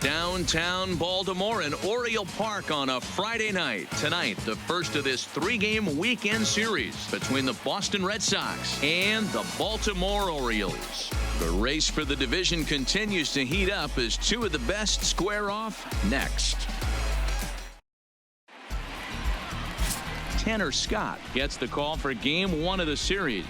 Downtown Baltimore and Oriole Park on a Friday night. Tonight, the first of this 3-game weekend series between the Boston Red Sox and the Baltimore Orioles. The race for the division continues to heat up as two of the best square off next. Tanner Scott gets the call for game 1 of the series.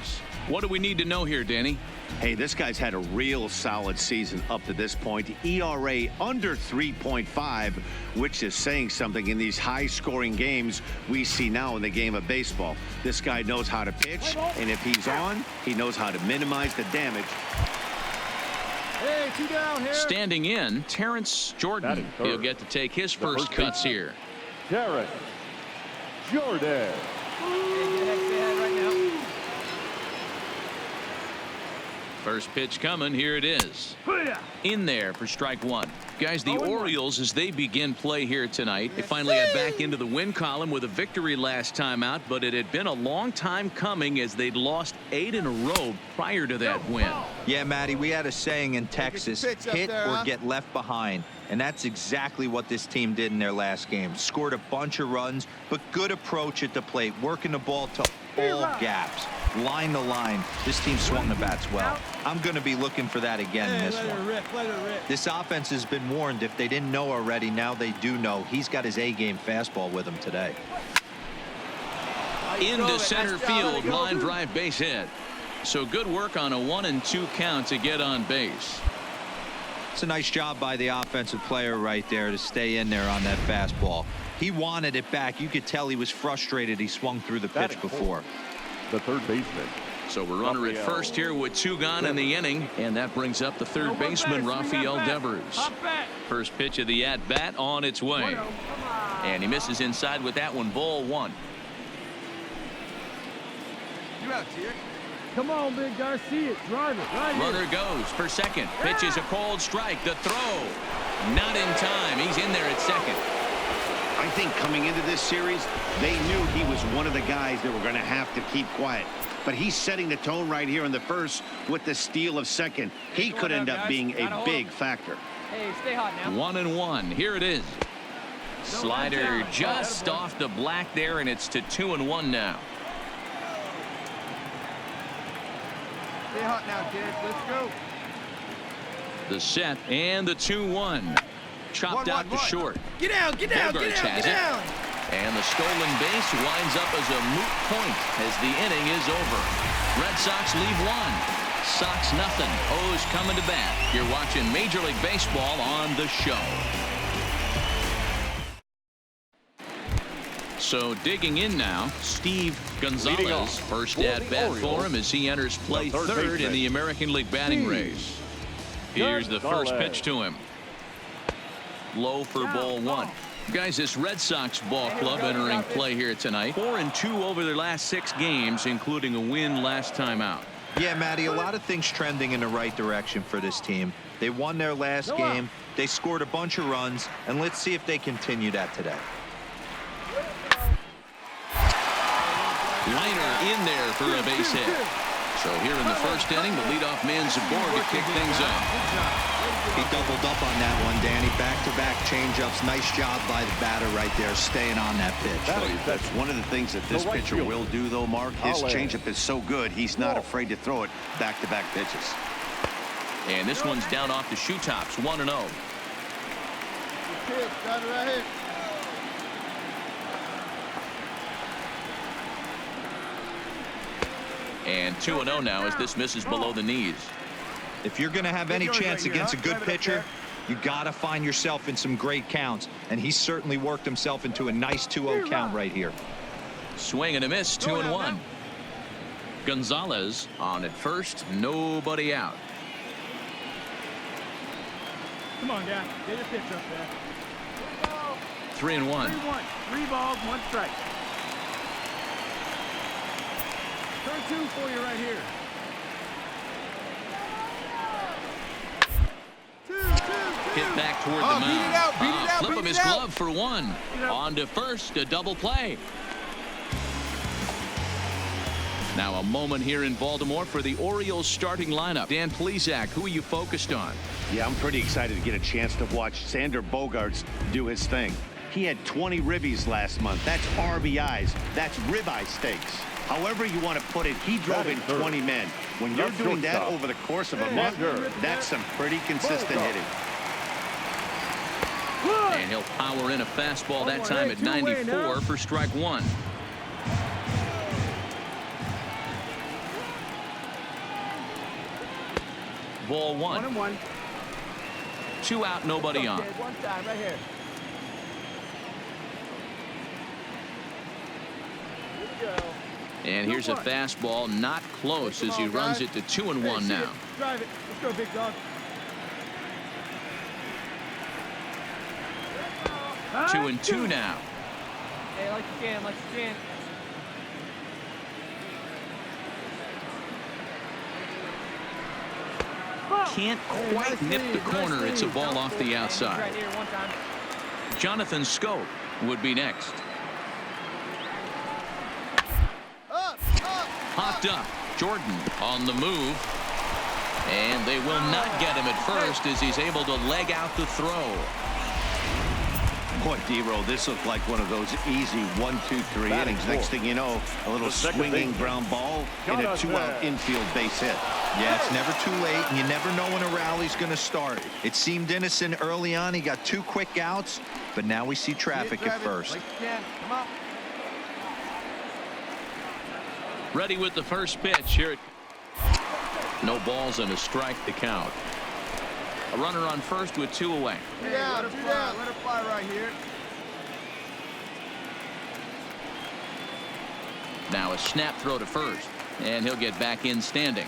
What do we need to know here, Danny? Hey, this guy's had a real solid season up to this point. ERA under 3.5, which is saying something in these high-scoring games we see now in the game of baseball. This guy knows how to pitch, and if he's on, he knows how to minimize the damage. Hey, 2 down here. Standing in, Terrence Jordan. He'll get to take his first cuts here. Terrence Jordan. First pitch coming. Here it is. In there for strike 1. Guys, the Orioles, as they begin play here tonight, they finally got back into the win column with a victory last time out, but it had been a long time coming as they'd lost 8 in a row prior to that win. Yeah, Matty, we had a saying in Texas, hit or get left behind. And that's exactly what this team did in their last game. Scored a bunch of runs, but good approach at the plate, working the ball to all gaps, line to line. This team swung the bats well. I'm going to be looking for that again in this one. This offense has been warned. If they didn't know already, now they do know. He's got his A-game fastball with him today. Into center field, line drive base hit. So good work on a 1-2 count to get on base. It's a nice job by the offensive player right there to stay in there on that fastball. He wanted it back. You could tell he was frustrated. He swung through the pitch before. The third baseman. So we're runner at first here with 2 gone in the inning, and that brings up the third baseman, Rafael Devers. First pitch of the at-bat on its way. And he misses inside with that one. Ball 1. You out here. Come on, big guy, see it, drive it, right here. Runner goes for second. Pitch is a cold strike. The throw, not in time. He's in there at second. I think coming into this series, they knew he was one of the guys that were going to have to keep quiet. But he's setting the tone right here in the first with the steal of second. He could end up being a big factor. Hey, stay hot now. 1-1. Here it is. Slider just off the black there, and it's to 2-1 now. Stay hot now, kids. Let's go. The set and the 2-1. Chopped out to short. Get down, get down, Bogarts get down. And the stolen base winds up as a moot point as the inning is over. Red Sox leave 1. Sox nothing. O's coming to bat. You're watching Major League Baseball on the show. So digging in now, Steve Gonzalez. First at bat for him as he enters play third in the American League batting race. Here's the first pitch to him. Low for ball 1. Guys, this Red Sox ball club entering play here tonight. 4-2 over their last 6 games, including a win last time out. Yeah, Matty, a lot of things trending in the right direction for this team. They won their last game. They scored a bunch of runs, and let's see if they continue that today. Liner in there for a base hit. So here in the first inning, the leadoff man's aboard to kick things off. He doubled up on that one, Danny. Back-to-back changeups. Nice job by the batter right there, staying on that pitch. That's one of the things that this pitcher will do, though, Mark. His changeup is so good, he's not afraid to throw it back-to-back pitches. And this one's down off the shoe tops, 1-0. And 2-0 now as this misses below the knees. If you're going to have any chance against a good pitcher, you got to find yourself in some great counts. And he certainly worked himself into a nice 2-0 count right here. Swing and a miss, 2-1. Gonzalez on at first, nobody out. Come on, guy. Get your pitch up there. 3-1. 3 balls, 1 strike. Turn 2 for you right here. 2. Hit back toward the mound. Beat it out, Flip him his glove for 1. On to first, a double play. Now a moment here in Baltimore for the Orioles starting lineup. Dan Plesac, who are you focused on? Yeah, I'm pretty excited to get a chance to watch Sander Bogaerts do his thing. He had 20 ribbies last month. That's RBIs. That's ribeye steaks. However you want to put it, he drove in 20 men. When you're doing that over the course of a month, that's some pretty consistent hitting. And he'll power in a fastball that time at 94 for strike one. Ball one. 1-1. 2 out, nobody on. One time right here. And here's a fastball not close as he runs it to 2-1 now. Drive it. Let's go, big dog. 2-2 now. Hey, like you can, like you can. Can't quite nip the corner. It's a ball off the outside. Right here, one time. Jonathan Scope would be next. Popped up. Jordan on the move. And they will not get him at first as he's able to leg out the throw. Boy, D-Roll, this looked like one of those easy 1-2-3 innings. Next thing you know, a little swinging ground ball and a 2-out infield base hit. Yeah, it's never too late, and you never know when a rally's going to start. It seemed innocent early on. He got 2 quick outs, but now we see traffic at first. Come on. Ready with the first pitch here. No balls and a strike to count. A runner on first with 2 away. Yeah, let her fly right here. Now a snap throw to first, and he'll get back in standing.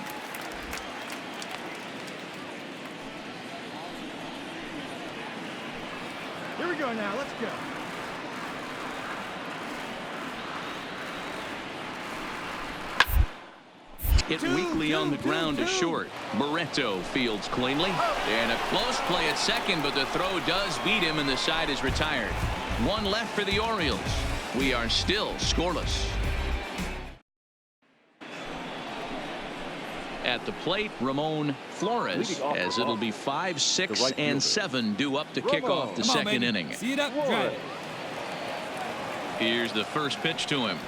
Here we go now. Let's go. Hit weakly on the ground to short. Barreto fields cleanly. And a close play at second, but the throw does beat him, and the side is retired. 1 left for the Orioles. We are still scoreless. At the plate, Ramon Flores, as it'll be 5, 6, and 7 due up to kick off the second inning. See it up, drive it. Here's the first pitch to him.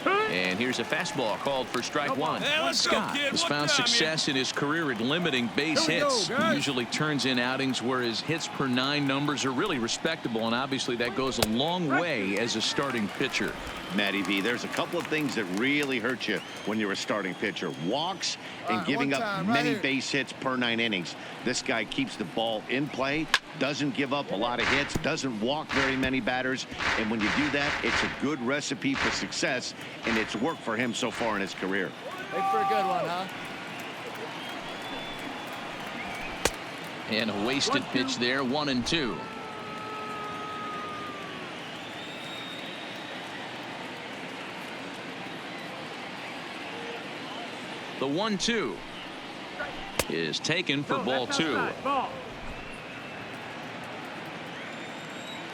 And here's a fastball called for strike one. Hey, Scott has found success in his career at limiting base hits. He usually turns in outings where his hits per 9 numbers are really respectable, and obviously that goes a long way as a starting pitcher. Matty V, there's a couple of things that really hurt you when you're a starting pitcher. Walks and giving up many base hits per 9 innings. This guy keeps the ball in play, doesn't give up a lot of hits, doesn't walk very many batters, and when you do that, it's a good recipe for success, and it's worked for him so far in his career. Wait for a good one, huh? And a wasted pitch there, 1-2. The 1-2 is taken for ball 2.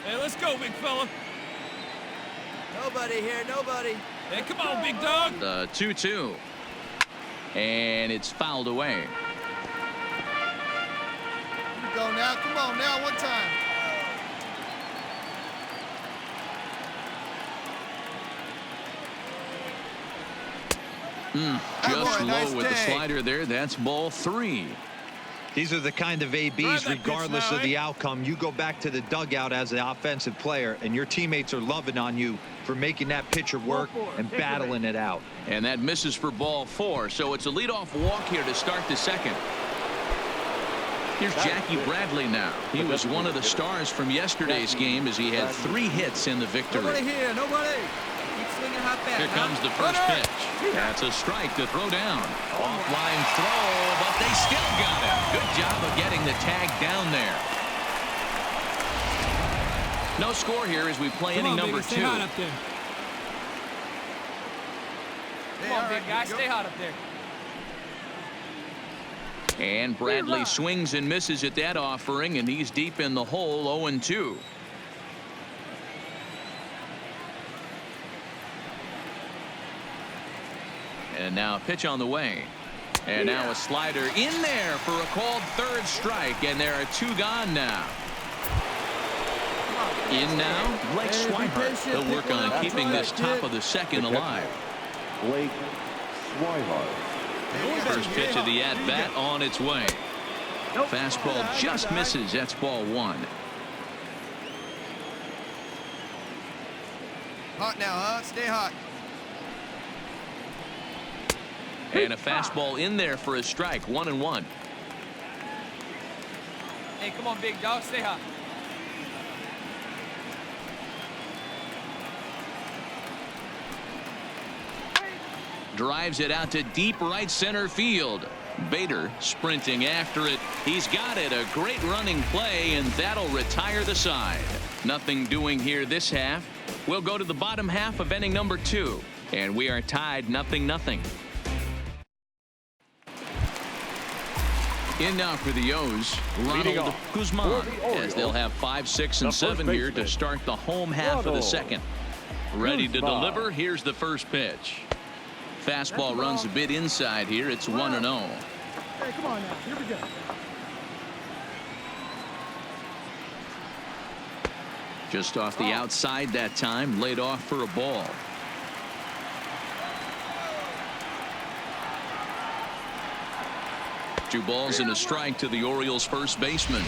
Hey, let's go, big fella. Nobody here, nobody. Hey, come on, big dog. The 2-2. And it's fouled away. Here we go now. Come on now, one time. Just low with the slider there. That's ball 3. These are the kind of ABs, regardless of the outcome. You go back to the dugout as an offensive player, and your teammates are loving on you for making that pitcher work and battling it out. And that misses for ball 4. So it's a leadoff walk here to start the second. Here's Jackie Bradley now. He was one of the stars from yesterday's game as he had 3 hits in the victory. Nobody here, nobody. Here comes the first pitch. That's a strike to throw down. Offline throw, but they still got him. Good job of getting the tag down there. No score here as we play inning number 2. Come on, big guy. Stay hot up there. And Bradley swings and misses at that offering, and he's deep in the hole, 0-2. And now a pitch on the way. And now a slider in there for a called third strike. And there are 2 gone now. In now, Blake Swihart. He'll work on keeping this top of the second alive. Blake Swihart. First pitch of the at-bat on its way. Fastball just misses. That's ball 1. Hot now, huh? Stay hot. And a fastball in there for a strike. 1-1. Hey, come on, big dog. Stay hot. Drives it out to deep right center field. Bader sprinting after it. He's got it. A great running play, and that'll retire the side. Nothing doing here this half. We'll go to the bottom half of inning number 2, and we are tied 0-0. In now for the O's, Ronald Guzman, as they'll have 5, 6, and 7 here to start the home half of the second. Ready to deliver. Here's the first pitch. Fastball runs a bit inside here. It's 1-0. Hey, come on now. Here we go. Just off the outside that time. Laid off for a ball. Two balls and a strike to the Orioles first baseman.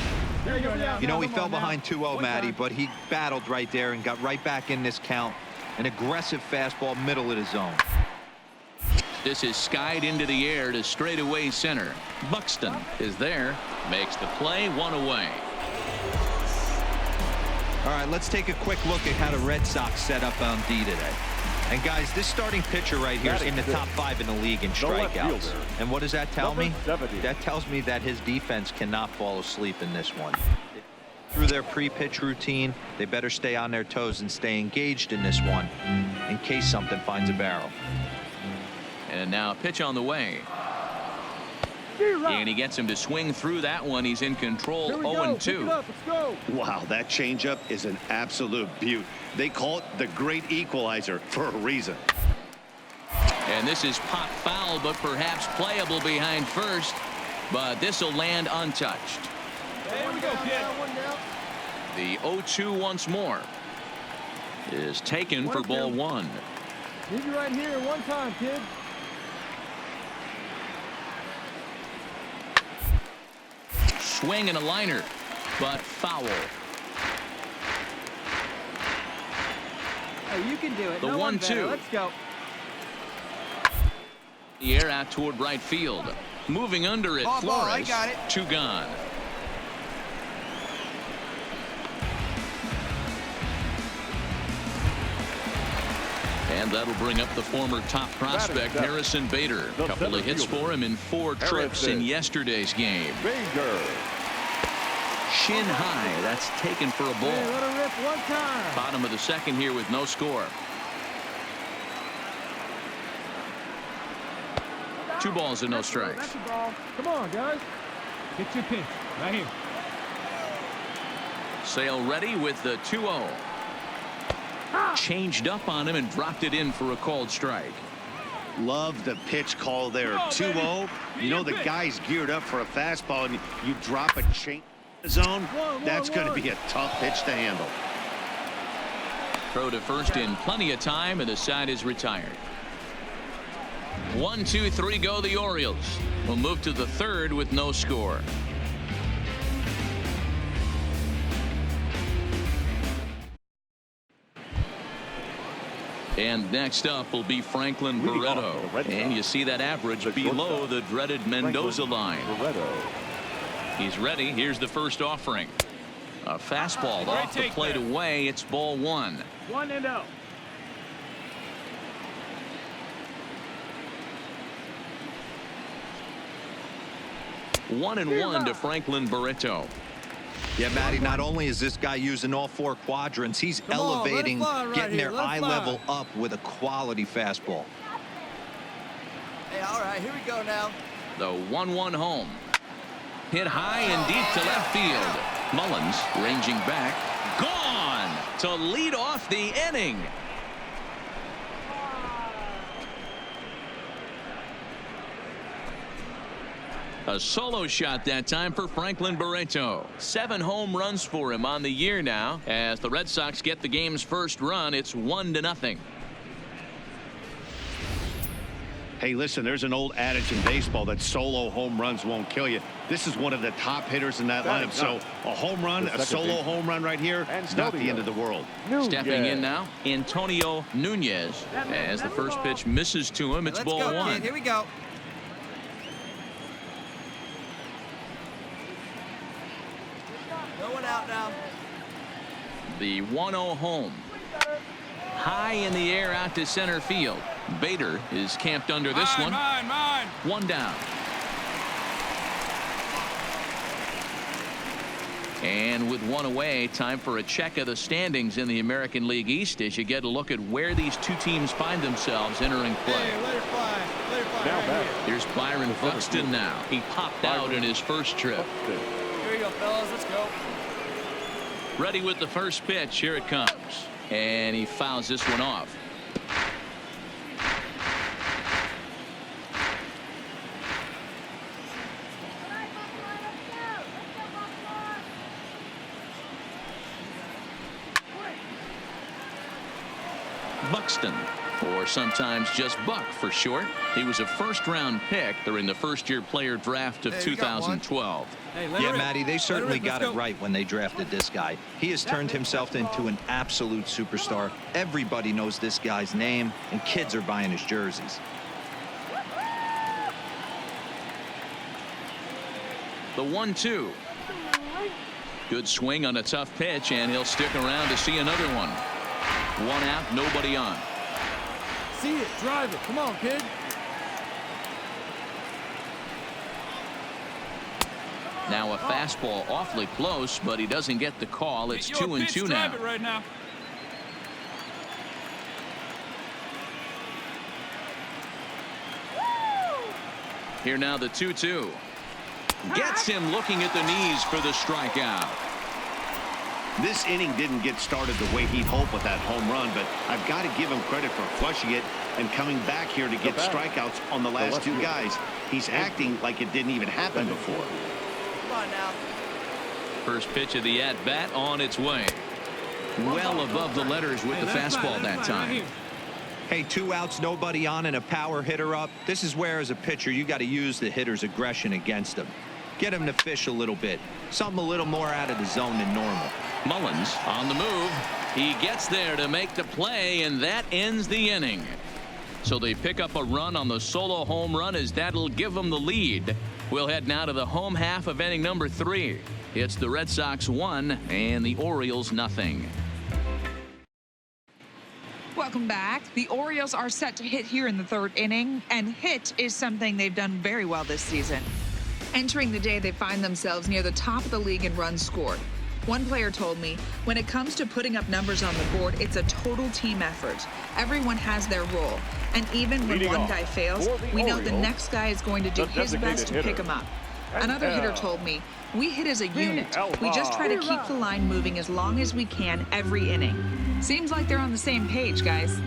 You know, he fell behind 2-0, Matty, but he battled right there and got right back in this count. An aggressive fastball middle of the zone. This is skied into the air to straightaway center. Buxton is there, makes the play, 1 away. All right, let's take a quick look at how the Red Sox set up on D today. And guys, this starting pitcher right here is in the top 5 in the league in strikeouts. And what does that tell me? That tells me that his defense cannot fall asleep in this one. Through their pre-pitch routine, they better stay on their toes and stay engaged in this one in case something finds a barrel. And now a pitch on the way. And he gets him to swing through that one. He's in control. 0-2. Wow, that changeup is an absolute beaut. They call it the great equalizer for a reason. And this is pop foul, but perhaps playable behind first. But this will land untouched. There we go, kid. The 0-2 once more is taken for ball 1. Leave you right here one time, kid. Swing and a liner, but foul. Hey, you can do it. The 1-2. Let's go. The air out toward right field. Moving under it, Ball, Flores. I got it. 2 gone. And that'll bring up the former top prospect, Harrison Bader. A couple of hits for him in 4 trips in yesterday's game. Shin high. That's taken for a ball. Hey, let her rip one time. Bottom of the second here with no score. 2 balls and no strikes. That's the ball. Come on, guys. Get your pitch. Right here. Sale ready with the 2-0. Changed up on him and dropped it in for a called strike. Love the pitch call there. 2-0. You know the guy's geared up for a fastball, and you drop a change zone. That's going to be a tough pitch to handle. Throw to first in plenty of time, and the side is retired. 1, 2, 3 go the Orioles. We'll move to the third with no score. And next up will be Franklin Barreto. And you see that average below the dreaded Mendoza line. He's ready. Here's the first offering. A fastball off the plate away. It's ball 1. 1-0. One and one to Franklin Barreto. Yeah, Matty, not only is this guy using all 4 quadrants, he's elevating, getting their eye level up with a quality fastball. Hey, all right, here we go now. The 1-1 home. Hit high and deep to left field. Mullins ranging back. Gone to lead off the inning. A solo shot that time for Franklin Barreto. 7 home runs for him on the year now. As the Red Sox get the game's first run, it's 1-0. Hey, listen, there's an old adage in baseball that solo home runs won't kill you. This is one of the top hitters in that lineup. So a home run, a solo home run right here, it's not the end of the world. Stepping in now, Antonio Nunez. As the first pitch misses to him, it's ball 1. Kid. Here we go. No one out now. The 1-0 home. High in the air out to center field. Bader is camped under this one. One down. And with one away, time for a check of the standings in the American League East as you get a look at where these two teams find themselves entering play. Hey, let it fly. Let it fly. Now back. Here's Byron Buxton now. He popped out in his first trip. Here we go, fellas. Let's go. Ready with the first pitch. Here it comes. And he fouls this one off. Buxton, or sometimes just Buck for short. He was a first-round pick during the first-year player draft of 2012. Hey, Yeah, Matty, they certainly got it right when they drafted this guy. He has turned himself into an absolute superstar. Everybody knows this guy's name, and kids are buying his jerseys. The 1-2. Good swing on a tough pitch, and he'll stick around to see another one. One out, nobody on. See it, drive it. Come on, kid. Now a fastball awfully close, but he doesn't get the call. It's 2-2 now. Right now. Here now the 2-2. Gets him looking at the knees for the strikeout. This inning didn't get started the way he'd hoped with that home run, but I've got to give him credit for flushing it and coming back here to get strikeouts on the last two guys. He's acting like it didn't even happen before. Come on now. First pitch of the at-bat on its way. Well above the letters with the fastball that time. Hey, 2 outs, nobody on, and a power hitter up. This is where, as a pitcher, you got to use the hitter's aggression against him. Get him to fish a little bit. Something a little more out of the zone than normal. Mullins on the move. He gets there to make the play, and that ends the inning. So they pick up a run on the solo home run as that'll give them the lead. We'll head now to the home half of inning number 3. It's the Red Sox 1 and the Orioles nothing. Welcome back. The Orioles are set to hit here in the 3rd inning, and hit is something they've done very well this season. Entering the day, they find themselves near the top of the league in runs scored. One player told me, when it comes to putting up numbers on the board, it's a total team effort. Everyone has their role. And even when one guy fails, we know the next guy is going to do his best to pick him up. Another hitter told me, we hit as a unit. We just try to keep the line moving as long as we can every inning. Seems like they're on the same page, guys.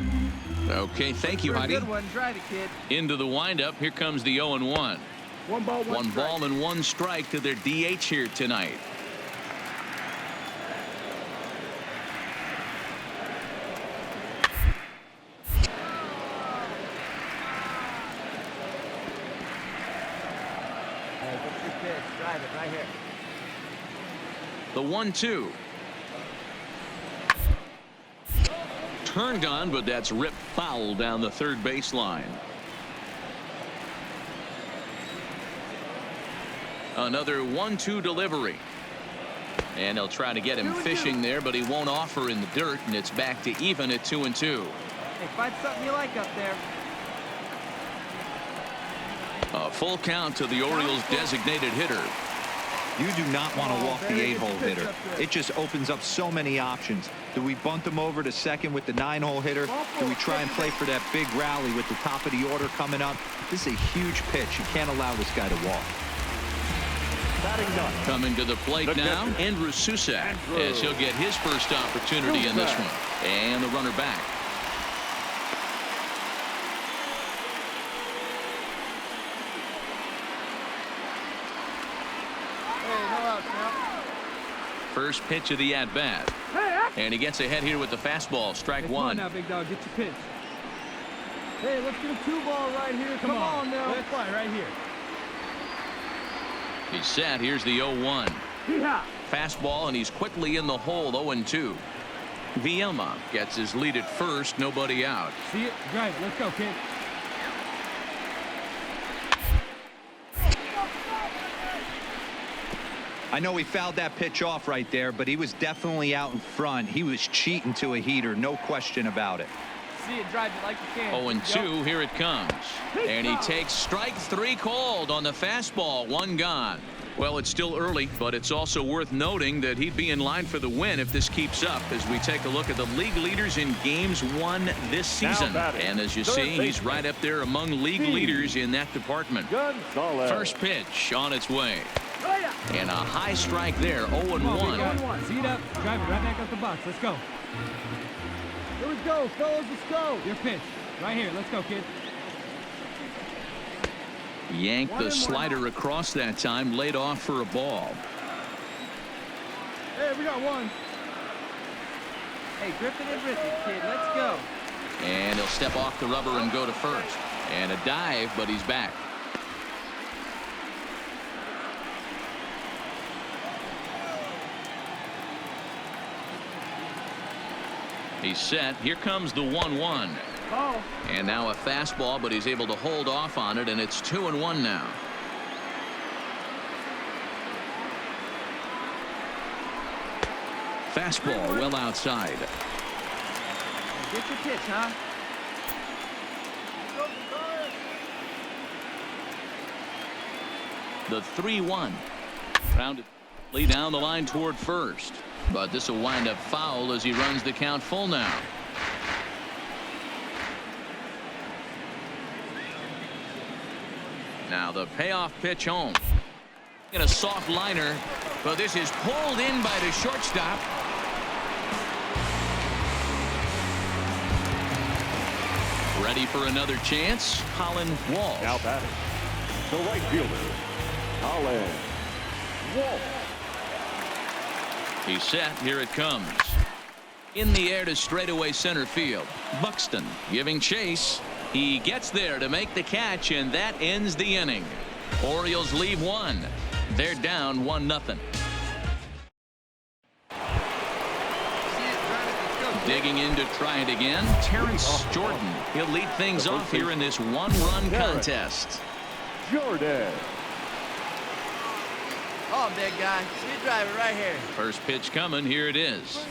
Okay, thank you, Heidi. Good one. Drive it, kid. Into the windup. Here comes the 0-1. One ball, One ball and one strike to their DH here tonight. Drive it right here. The 1-2. Turned on, but that's ripped foul down the 3rd baseline. Another 1-2 delivery. And they'll try to get him fishing there, but he won't offer in the dirt, and it's back to even at 2-2. Hey, find something you like up there. A full count to the Orioles' designated hitter. You do not want to walk the 8-hole hitter. It just opens up so many options. Do we bunt them over to second with the 9-hole hitter? Do we try and play for that big rally with the top of the order coming up? This is a huge pitch. You can't allow this guy to walk. Coming to the plate now, Andrew Susak, as he'll get his first opportunity in this one. And the runner back. First pitch of the at-bat. And he gets ahead here with the fastball. Strike Come one. on now, big dog. Get your pitch. Hey, let's get a 2-ball right here. Come on now. Let's fly right here. He's set. Here's the 0-1. Fastball, and he's quickly in the hole. 0-2. Vielma gets his lead at first. Nobody out. See it? Drive it. Let's go, kid. I know he fouled that pitch off right there, but he was definitely out in front. He was cheating to a heater, no question about it. See it, drive it like you can. 0-2, here it comes. And he takes strike 3 called on the fastball. 1 gone. Well, it's still early, but it's also worth noting that he'd be in line for the win if this keeps up as we take a look at the league leaders in games won this season. And as you see, he's right up there among league leaders in that department. First pitch on its way. And a high strike there. 0-1. 0-1. See it up. Drive it right back up the box. Let's go. Here we go, fellas. Let's go. Your pitch. Right here. Let's go, kid. Yanked the slider across that time. Laid off for a ball. Hey, we got one. Hey, grip it and rip it, kid. Let's go. And he'll step off the rubber and go to first. And a dive, but he's back. He's set. Here comes the 1-1. Oh. And now a fastball, but he's able to hold off on it, and it's 2-1 now. Fastball well outside. Get your pitch, huh? The 3-1. Rounded down the line toward first. But this will wind up foul as he runs the count full now. Now the payoff pitch home. In a soft liner, but this is pulled in by the shortstop. Ready for another chance. Colin Walsh. Now batting, the right fielder, Colin Walsh. He's set. Here it comes. In the air to straightaway center field. Buxton giving chase. He gets there to make the catch, and that ends the inning. Orioles leave 1. They're down 1-0. Digging in to try it again. Terrence Jordan. He'll lead things off here in this 1-run contest. Jordan. Oh, big guy. See you drive it right here. First pitch coming. Here it is.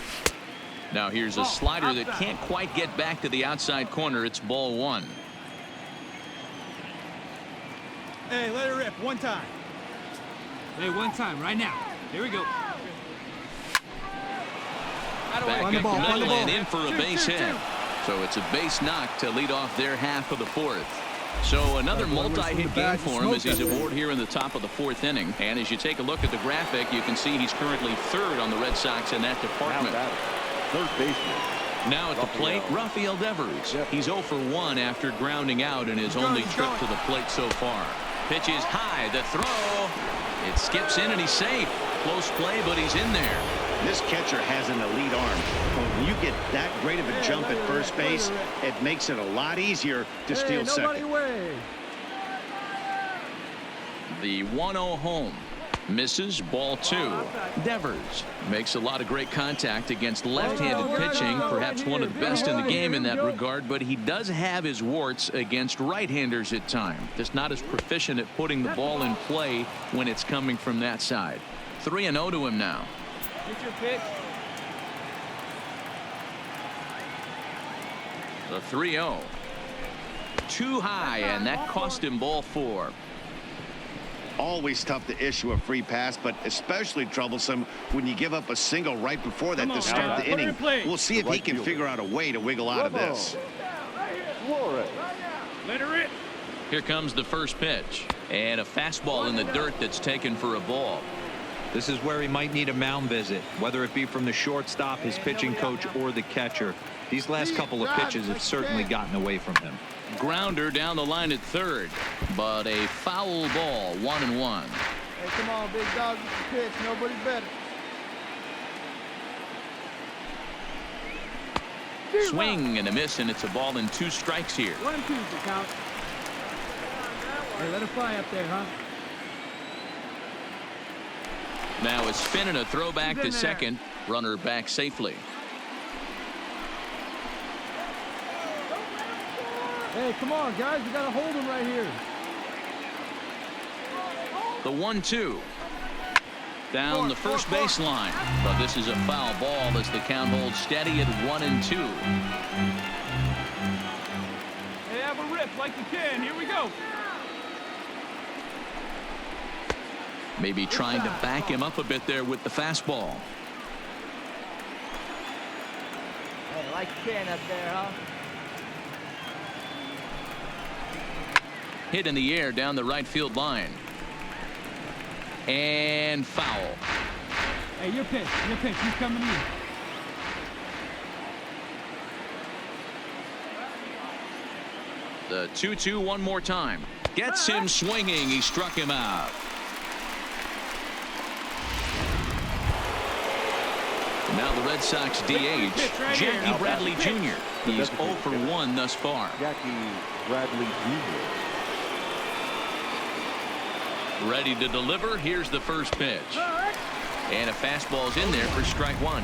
Now here's a slider that can't quite get back to the outside corner. It's ball 1. Hey, let it rip. One time. Hey, one time. Right now. Here we go. Back up the middle and in for a base hit. So it's a base knock to lead off their half of the 4th. So another multi-hit game for him as he's aboard here in the top of the 4th inning. And as you take a look at the graphic, you can see he's currently 3rd on the Red Sox in that department. Third baseman. Now at the plate, Rafael Devers. He's 0 for 1 after grounding out in his only trip to the plate so far. Pitch is high. The throw. It skips in and he's safe. Close play, but he's in there. This catcher has an elite arm. When you get that great of a jump at first base, it makes it a lot easier to steal second. The 1-0 home. Misses. Ball 2. Devers makes a lot of great contact against left-handed pitching. Perhaps one of the best in the game in that regard, but he does have his warts against right-handers at times. Just not as proficient at putting the ball in play when it's coming from that side. 3-0 to him now. Get your pitch. The 3-0. Too high, and that cost him ball 4. Always tough to issue a free pass, but especially troublesome when you give up a single right before that to start the inning. We'll see if he can figure out a way to wiggle out of this. Let her rip. Here comes the first pitch. And a fastball in the dirt that's taken for a ball. This is where he might need a mound visit, whether it be from the shortstop, his pitching coach, or the catcher. These last couple of pitches have certainly gotten away from him. Grounder down the line at 3rd, but a foul ball. 1-1. Hey, come on, big dog. Get the pitch. Nobody better. Swing and a miss, and it's a ball and 2 strikes here. 1 and 2 to count. Hey, let it fly up there, huh? Now a spin and a throwback to second. Runner back safely. Hey, come on, guys. You got to hold him right here. The 1-2. Down the first baseline. But this is a foul ball as the count holds steady at 1 and 2. Hey, have a rip like you can. Here we go. Maybe trying to back him up a bit there with the fastball. Hey, like you can up there, huh? Hit in the air down the right field line. And foul. Hey, your pitch. He's coming in. The 2-2 one more time. Gets him swinging. He struck him out. Now the Red Sox DH, Jackie Bradley Jr. He's 0 for 1 thus far. Jackie Bradley Jr. Ready to deliver. Here's the first pitch. And a fastball's in there for strike 1.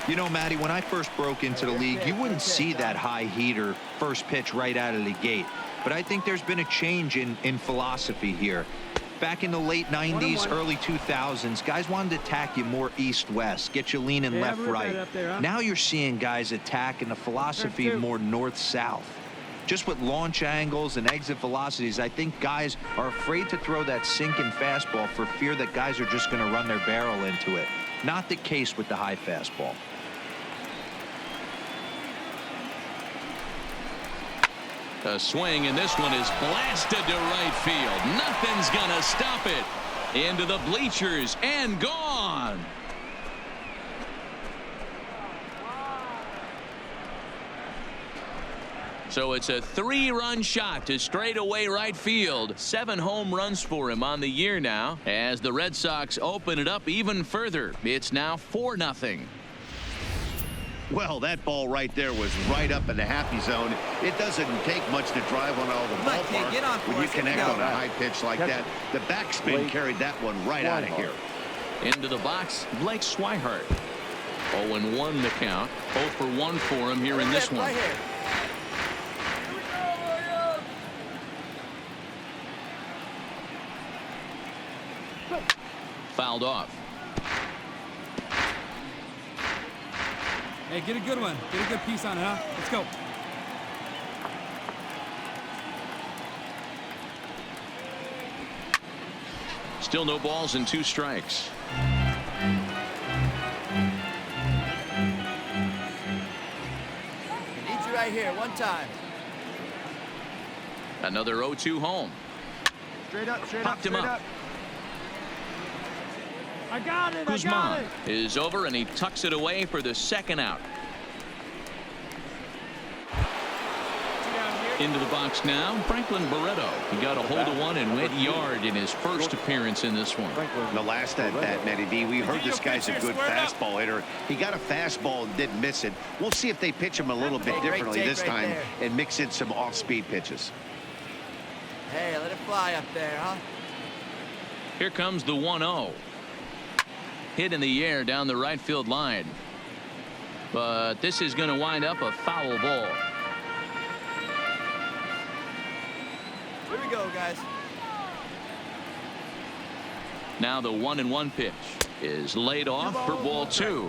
You know, Matty, when I first broke into the league, you wouldn't see that high heater first pitch right out of the gate. But I think there's been a change in philosophy here. Back in the late 90s, early 2000s, guys wanted to attack you more east-west, get you leaning left-right. Now you're seeing guys attack in the philosophy more north-south. Just with launch angles and exit velocities, I think guys are afraid to throw that sinking fastball for fear that guys are just going to run their barrel into it. Not the case with the high fastball. A swing, and this one is blasted to right field. Nothing's going to stop it. Into the bleachers and gone. So it's a 3-run shot to straightaway right field. 7 home runs for him on the year now as the Red Sox open it up even further. It's now 4-0. Well, that ball right there was right up in the happy zone. It doesn't take much to drive on all the ballpark get on when you connect on a high pitch like that. The backspin carried that one right out of here. Into the box, Blake Swihart. 0-1 the count. 0 for 1 for him here in this one. Fouled off. Hey, get a good one. Get a good piece on it, huh? Let's go. Still no balls and 2 strikes. Need you right here, one time. Another 0-2 home. Straight up, Popped him up. I got it. Guzman is over, and he tucks it away for the second out. Into the box now, Franklin Barreto. He got a hold of one and went yard in his first appearance in this one. The last at bat, Matty D, we heard this guy's a good fastball hitter. He got a fastball and didn't miss it. We'll see if they pitch him a little bit differently this time and mix in some off-speed pitches. Hey, let it fly up there, huh? Here comes the 1-0. Hit in the air down the right field line. But this is going to wind up a foul ball. Here we go, guys. Now the 1-1 pitch is laid off for ball 2.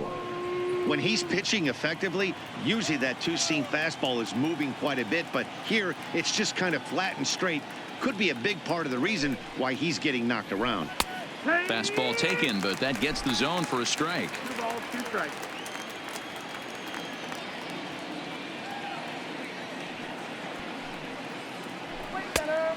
When he's pitching effectively, usually that 2-seam fastball is moving quite a bit, but here it's just kind of flat and straight. Could be a big part of the reason why he's getting knocked around. Fastball taken, but that gets the zone for a strike. 2 balls, 2 strikes.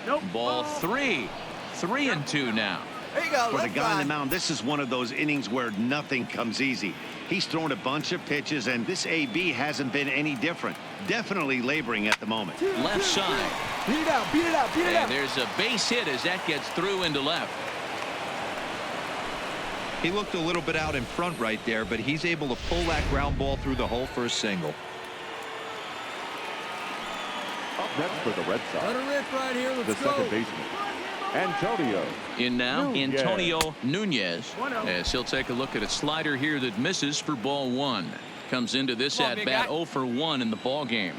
Nope. Ball 3. 3-2 now. There you go. For the guy on the mound, this is one of those innings where nothing comes easy. He's thrown a bunch of pitches, and this AB hasn't been any different. Definitely laboring at the moment. Left side. Beat it out, beat it out, beat it out. And there's a base hit as that gets through into left. He looked a little bit out in front right there, but he's able to pull that ground ball through the hole for a single. next for the Red Sox, Let her rip right here. the Let's go. second baseman, Antonio. In now, Nunez. Antonio Nunez, as he'll take a look at a slider here that misses for ball one. Comes into this at bat 0 for 1 in the ball game.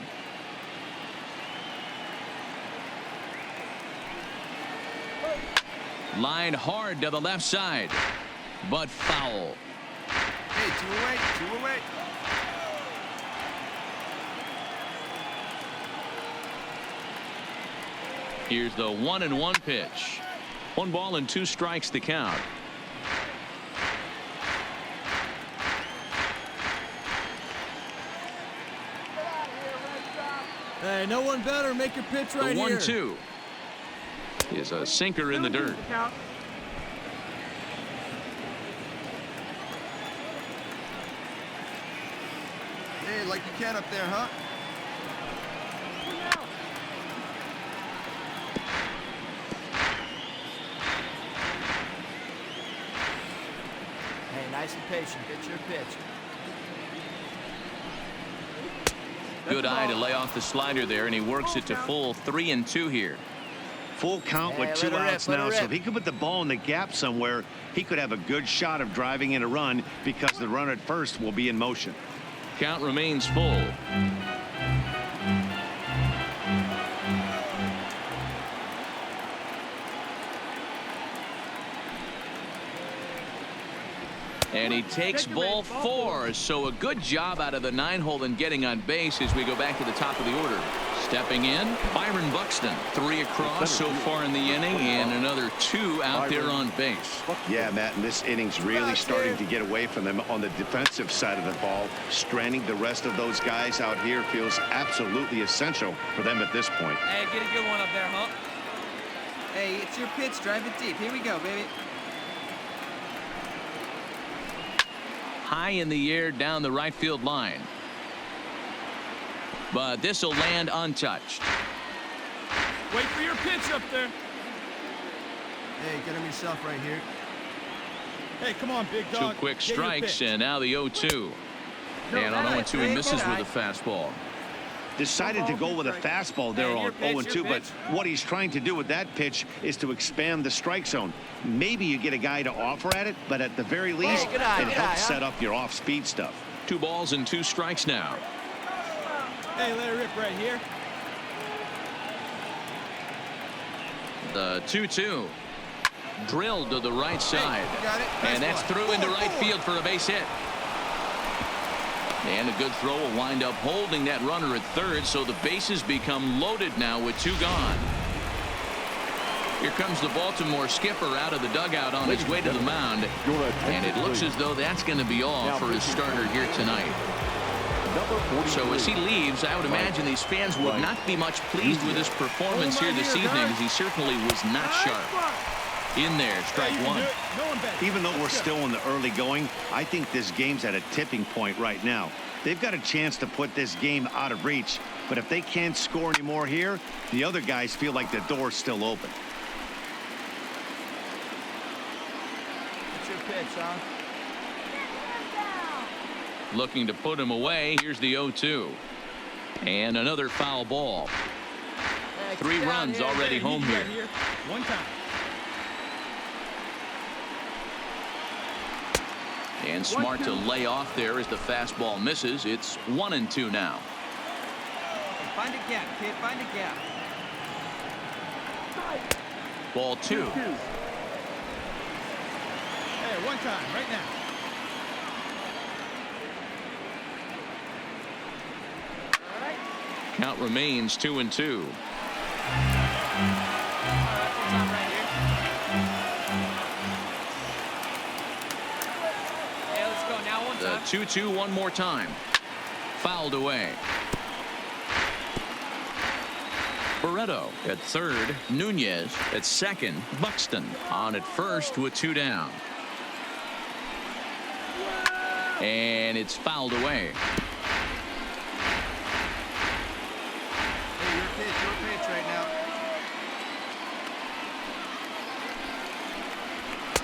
Line hard to the left side, but foul. Hey, two away. Here's the 1-1 pitch. 1 ball and 2 strikes to count. Hey, no one better. Make your pitch right here. The 1-2 is a sinker in the dirt. Hey, like you can up there, huh? Hey, nice and patient. Get your pitch. Good eye to lay off the slider there, and he works it to full 3-2 here. Full count with 2 outs now, so if he could put the ball in the gap somewhere, he could have a good shot of driving in a run because the runner at first will be in motion. Count remains full. And he takes ball 4, so a good job out of the 9-hole in getting on base as we go back to the top of the order. Stepping in, Byron Buxton, 3 across so far in the inning, and another 2 out there on base. Yeah, Matt, and this inning's really starting to get away from them on the defensive side of the ball. Stranding the rest of those guys out here feels absolutely essential for them at this point. Hey, get a good one up there, huh? Hey, it's your pitch. Drive it deep. Here we go, baby. High in the air down the right field line. But this will land untouched. Wait for your pitch up there. Hey, get him yourself right here. Hey, come on, big dog. 2 quick Get your strikes, pitch. and now the 0-2. And on 0-2 he misses with a fastball. Decided to go with a fastball there on 0-2, but what he's trying to do with that pitch is to expand the strike zone. Maybe you get a guy to offer at it, but at the very least, it helps set up your off-speed stuff. 2 balls and 2 strikes now. Hey, let it rip right here. The 2-2. Drilled to the right side. Got it. And that's through into right field for a base hit. And a good throw will wind up holding that runner at third, so the bases become loaded now with 2 gone. Here comes the Baltimore skipper out of the dugout on his way to the mound. And it looks as though that's going to be all for his starter here tonight. So as he leaves, I would imagine these fans would not be much pleased with his performance here this evening, as he certainly was not sharp. In there, strike 1. Even though we're still in the early going, I think this game's at a tipping point right now. They've got a chance to put this game out of reach, but if they can't score anymore here, the other guys feel like the door's still open. It's your pitch, huh? Looking to put him away. Here's the 0-2. And another foul ball. 3 runs already home here. One time. And smart to lay off there as the fastball misses. It's 1-2 now. Find a gap, kid. Find a gap. Ball 2. Hey, one time, right now. Count remains 2-2. The 2-2 one more time. Fouled away. Barreto at third. Nunez at second. Buxton on at first with 2 down. And it's fouled away. Hey, your pitch right now.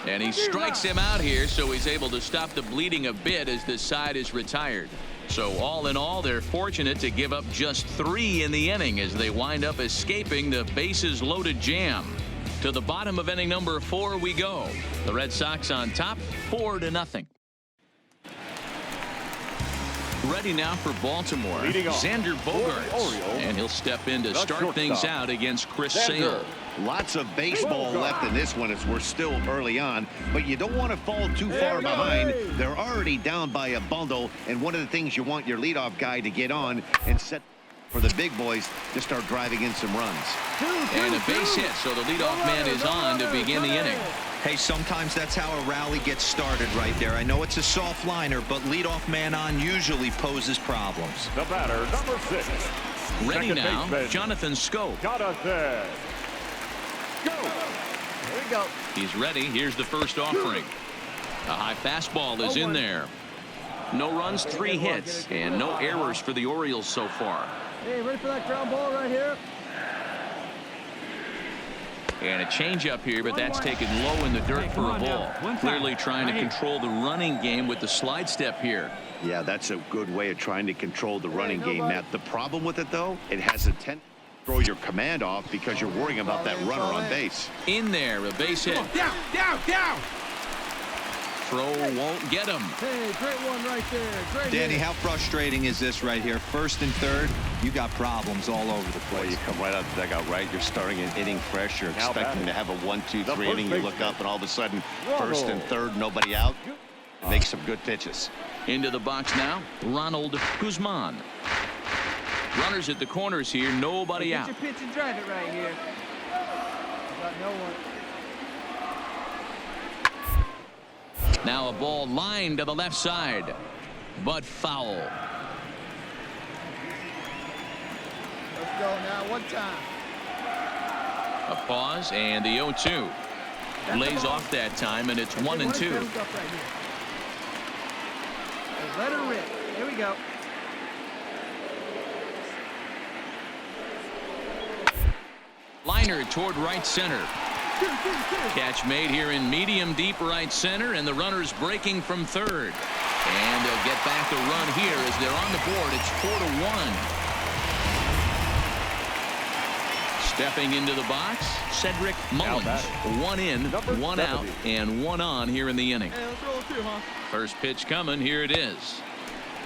And he strikes him out here, so he's able to stop the bleeding a bit as this side is retired. So all in all, they're fortunate to give up just 3 in the inning as they wind up escaping the bases loaded jam. To the bottom of inning number 4 we go. The Red Sox on top 4-0. Ready now for Baltimore, Xander Bogaerts, and he'll step in to start things out against Chris Sale. Lots of baseball left in this one as we're still early on, but you don't want to fall too far behind. They're already down by a bundle, and one of the things you want your leadoff guy to get on and set for the big boys to start driving in some runs. And a base hit, so the leadoff man is on to begin the inning. Hey, sometimes that's how a rally gets started right there. I know it's a soft liner, but leadoff man on usually poses problems. The batter, number 6. Ready now, Jonathan Schoop. Jonathan. Go. Here we go. He's ready. Here's the first offering. A high fastball is in there. No runs, 3 hits, and no errors for the Orioles so far. Hey, ready for that ground ball right here? And a changeup here, but that's taken low in the dirt for a ball. Clearly trying to control the running game with the slide step here. Yeah, that's a good way of trying to control the running game, Matt. The problem with it, though, it has a tendency to throw your command off because you're worrying about that runner on base. In there, a base hit. Down. Throw won't get him. Hey, great one right there. Great Danny, hit. how frustrating is this right here? First and third, you got problems all over the Well, place. you come right out the dugout, right? You're starting an inning fresh. You're expecting to have a 1-2-3 inning. You look up, and all of a sudden, first and third, nobody out. Make some good pitches. Into the box now, Ronald Guzman. Runners at the corners here, nobody out. Get your pitch and drive it right here. Got no one. Now a ball lined to the left side, but foul. Let's go now, one time. A pause and the 0-2. Lays off that time, and it's 1-2. Let her rip. Here we go. Liner toward right center. Catch made here in medium deep right center, and the runners breaking from third. And they'll get back the run here as they're on the board. It's 4-1. Stepping into the box, Cedric Mullins. 1 in, 1 out, and 1 on here in the inning. Hey, let's roll 2, huh? First pitch coming. Here it is.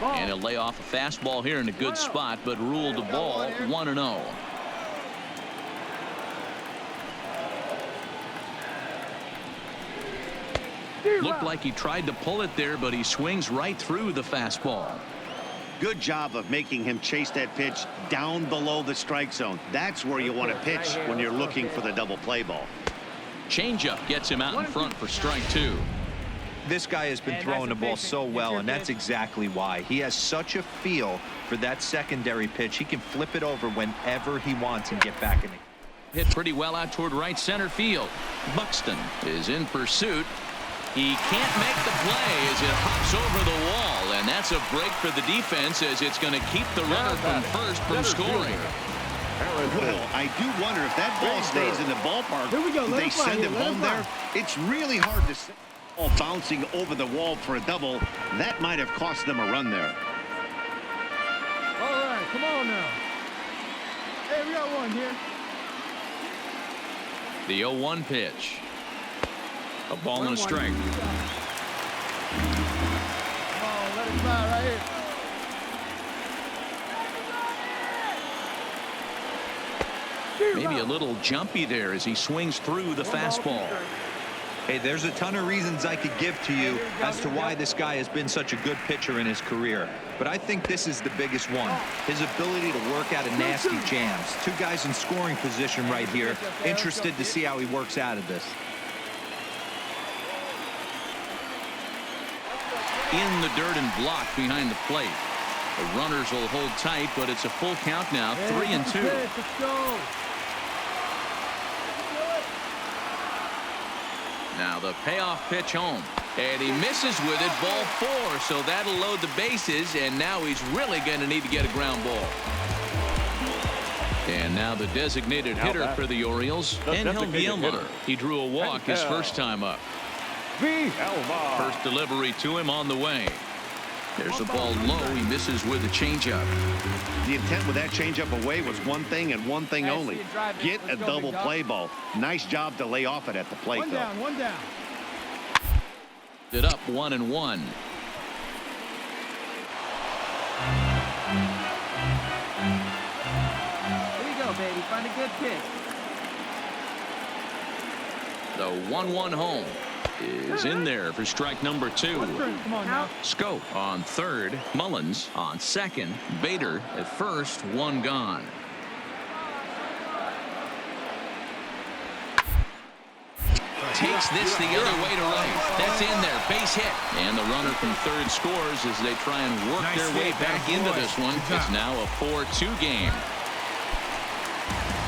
And he'll lay off a fastball here in a good spot, but ruled the ball 1-0. Looked like he tried to pull it there, but he swings right through the fastball. Good job of making him chase that pitch down below the strike zone. That's where you want to pitch when you're looking for the double play ball. Changeup gets him out in front for strike 2. This guy has been throwing the ball so well, and that's exactly why. He has such a feel for that secondary pitch. He can flip it over whenever he wants and get back in it. Hit pretty well out toward right center field. Buxton is in pursuit. He can't make the play as it hops over the wall, and that's a break for the defense as it's going to keep the runner from first from scoring. Well, I do wonder if that ball stays in the ballpark. Here we go. They send him home there. It's really hard to see ball bouncing over the wall for a double. That might have cost them a run there. All right, come on now. Hey, we got one here. The 0-1 pitch. A ball and a strike. Come on, let it fly right here. Maybe a little jumpy there as he swings through the fastball. Hey, there's a ton of reasons I could give to you as to why this guy has been such a good pitcher in his career. But I think this is the biggest one. His ability to work out of nasty jams. 2 guys in scoring position right here. Interested to see how he works out of this. In the dirt and blocked behind the plate. The runners will hold tight, but it's a full count now, 3-2. Let's go. Now the payoff pitch home, and he misses with it, ball 4, so that'll load the bases, and now he's really going to need to get a ground ball. And now the designated hitter for the Orioles, Angel Guillermo. He drew a walk his first time up. First delivery to him on the way. There's a ball low. He misses with a changeup. The intent with that changeup away was one thing and one thing only. Get a double play ball. Nice job to lay off it at the plate, though. One down. It up 1-1. Here you go, baby. Find a good pitch. The 1-1 home is in there for strike number 2. Come on now. Scope on third. Mullins on second. Bader at first. One gone. Takes this the other way to right. That's in there. Base hit. And the runner from third scores as they try and work their way back into this one. It's now a 4-2 game.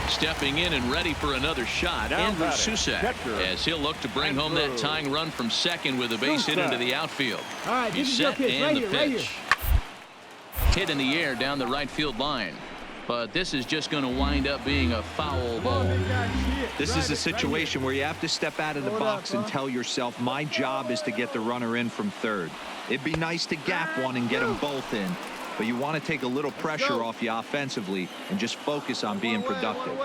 Stepping in and ready for another shot, Andrew Susak, as he'll look to bring home that tying run from second with a base hit into the outfield. All right, He's set and the pitch. Hit in the air down the right field line. But this is just going to wind up being a foul ball. This is a situation where you have to step out of the box and tell yourself, my job is to get the runner in from third. It'd be nice to gap one and get them both in. But you want to take a little pressure off you offensively and just focus on being productive.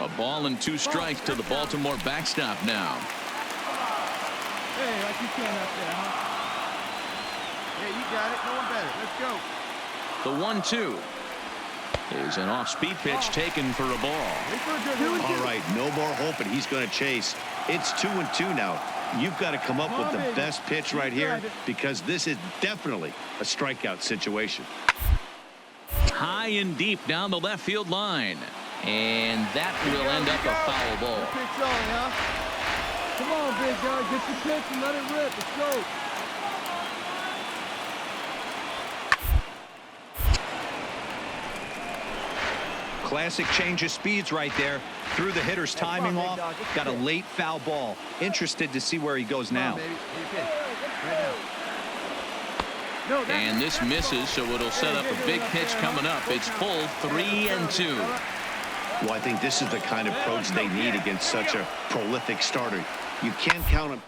A ball and 2 strikes to the Baltimore backstop now. Hey, like you can up there, huh? Yeah, you got it. No one better. Let's go. The 1-2 is an off-speed pitch taken for a ball. All right, no more hoping he's going to chase. It's 2-2 now. You've got to come up with the best pitch right here because this is definitely a strikeout situation. High and deep down the left field line. And that will end up a foul ball. Come on, big guy. Get the pitch and let it rip. Let's go. Classic change of speeds right there. Threw the hitter's timing off. Got a late foul ball. Interested to see where he goes now. And this misses, so it'll set up a big pitch coming up. It's full 3-2. Well, I think this is the kind of approach they need against such a prolific starter. You can't count on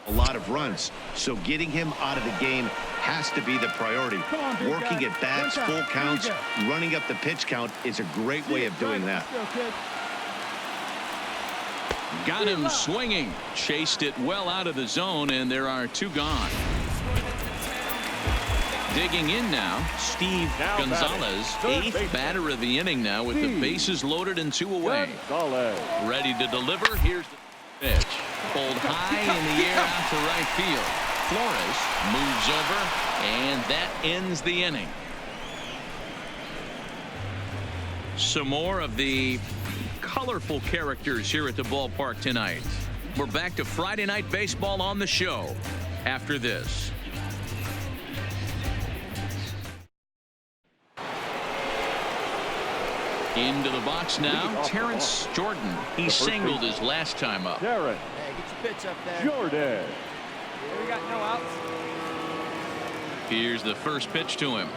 a lot of runs, so getting him out of the game has to be the priority. Working at bats, full counts, running up the pitch count is a great way of doing that. Got him swinging. Chased it well out of the zone, and there are 2 gone. Digging in now, Steve Gonzalez, 8th batter of the inning now with the bases loaded and 2 away. Ready to deliver. Here's the pitch. Pulled high in the air out to right field. Flores moves over, and that ends the inning. Some more of the colorful characters here at the ballpark tonight. We're back to Friday Night Baseball on the show after this. Into the box now, Terrence Jordan. He singled his last time up. Hey, get your pitch up there. Jordan. We got no outs. Here's the first pitch to him.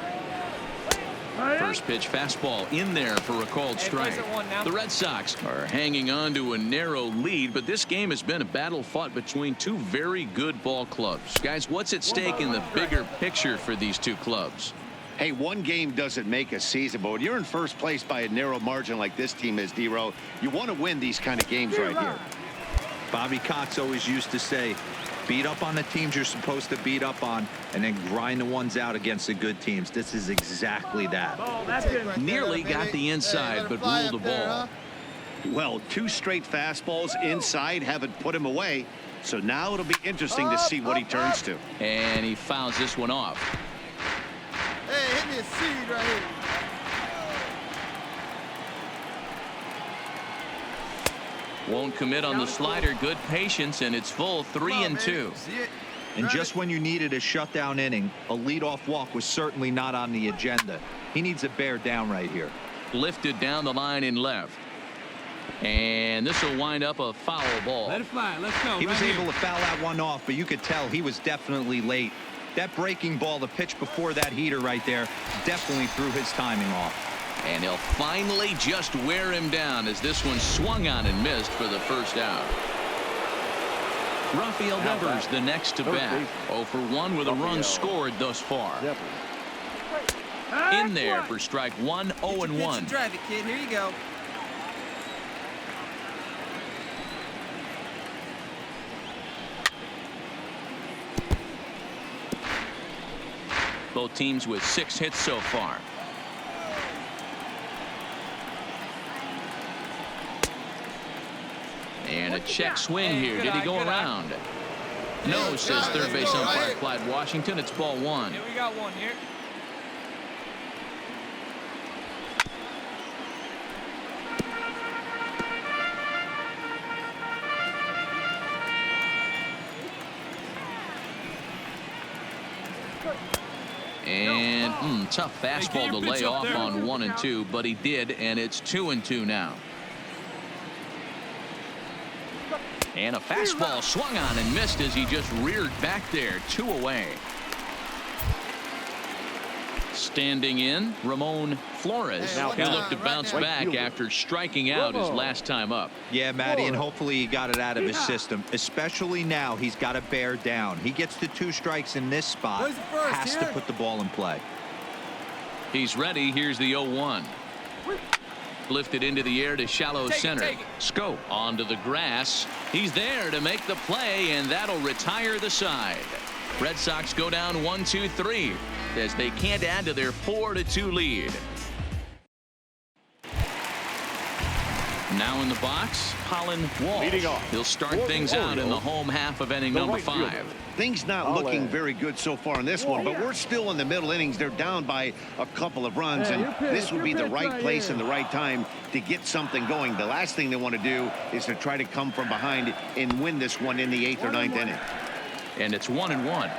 First pitch fastball in there for a called strike. The Red Sox are hanging on to a narrow lead, but this game has been a battle fought between 2 very good ball clubs. Guys, what's at stake in the bigger picture for these 2 clubs? Hey, one game doesn't make a season, but when you're in first place by a narrow margin like this team is, D-Row, you want to win these kind of games right here. Bobby Cox always used to say, beat up on the teams you're supposed to beat up on and then grind the ones out against the good teams. This is exactly that. Nearly got the inside, but ruled the ball. Well, 2 straight fastballs inside haven't put him away, so now it'll be interesting to see what he turns to. And he fouls this one off. Hey, hit me a seed right here. Won't commit on the slider. Good patience, and it's full 3-2. And just when you needed a shutdown inning, a leadoff walk was certainly not on the agenda. He needs to bear down right here. Lifted down the line in left. And this will wind up a foul ball. Let it fly. Let's go. He was able to foul that one off, but you could tell he was definitely late. That breaking ball, the pitch before that heater right there, definitely threw his timing off. And he'll finally just wear him down as this one swung on and missed for the first out. Rafael Devers the next to bat. 0 for 1 with a run scored thus far. In there for strike 1, 0-1. Drive it, kid. Here you go. Both teams with 6 hits so far. And a check swing here. Did he go around? No, says third base umpire Clyde Washington. It's ball 1. Yeah, we got one here. And tough fastball to lay off on 1 and 2, but he did, and it's 2 and 2 now. And a fastball swung on and missed as he just reared back there. 2 away. Standing in, Ramon Flores. Now He'll look to bounce back after striking out his last time up. Yeah, Matty, and hopefully he got it out of his system. Especially now, he's got to bear down. He gets the 2 strikes in this spot. Has to put the ball in play. He's ready. Here's the 0-1. Lifted into the air to shallow center. Scope onto the grass. He's there to make the play, and that'll retire the side. Red Sox go down 1-2-3 as they can't add to their 4-2 lead. Now in the box, Colin Walsh. He'll start things out in the home half of inning number 5. Things not looking very good so far in this one, but we're still in the middle innings. They're down by a couple of runs, and this would be the right place and the right time to get something going. The last thing they want to do is to try to come from behind and win this one in the 8th or 9th inning. And it's 1-1.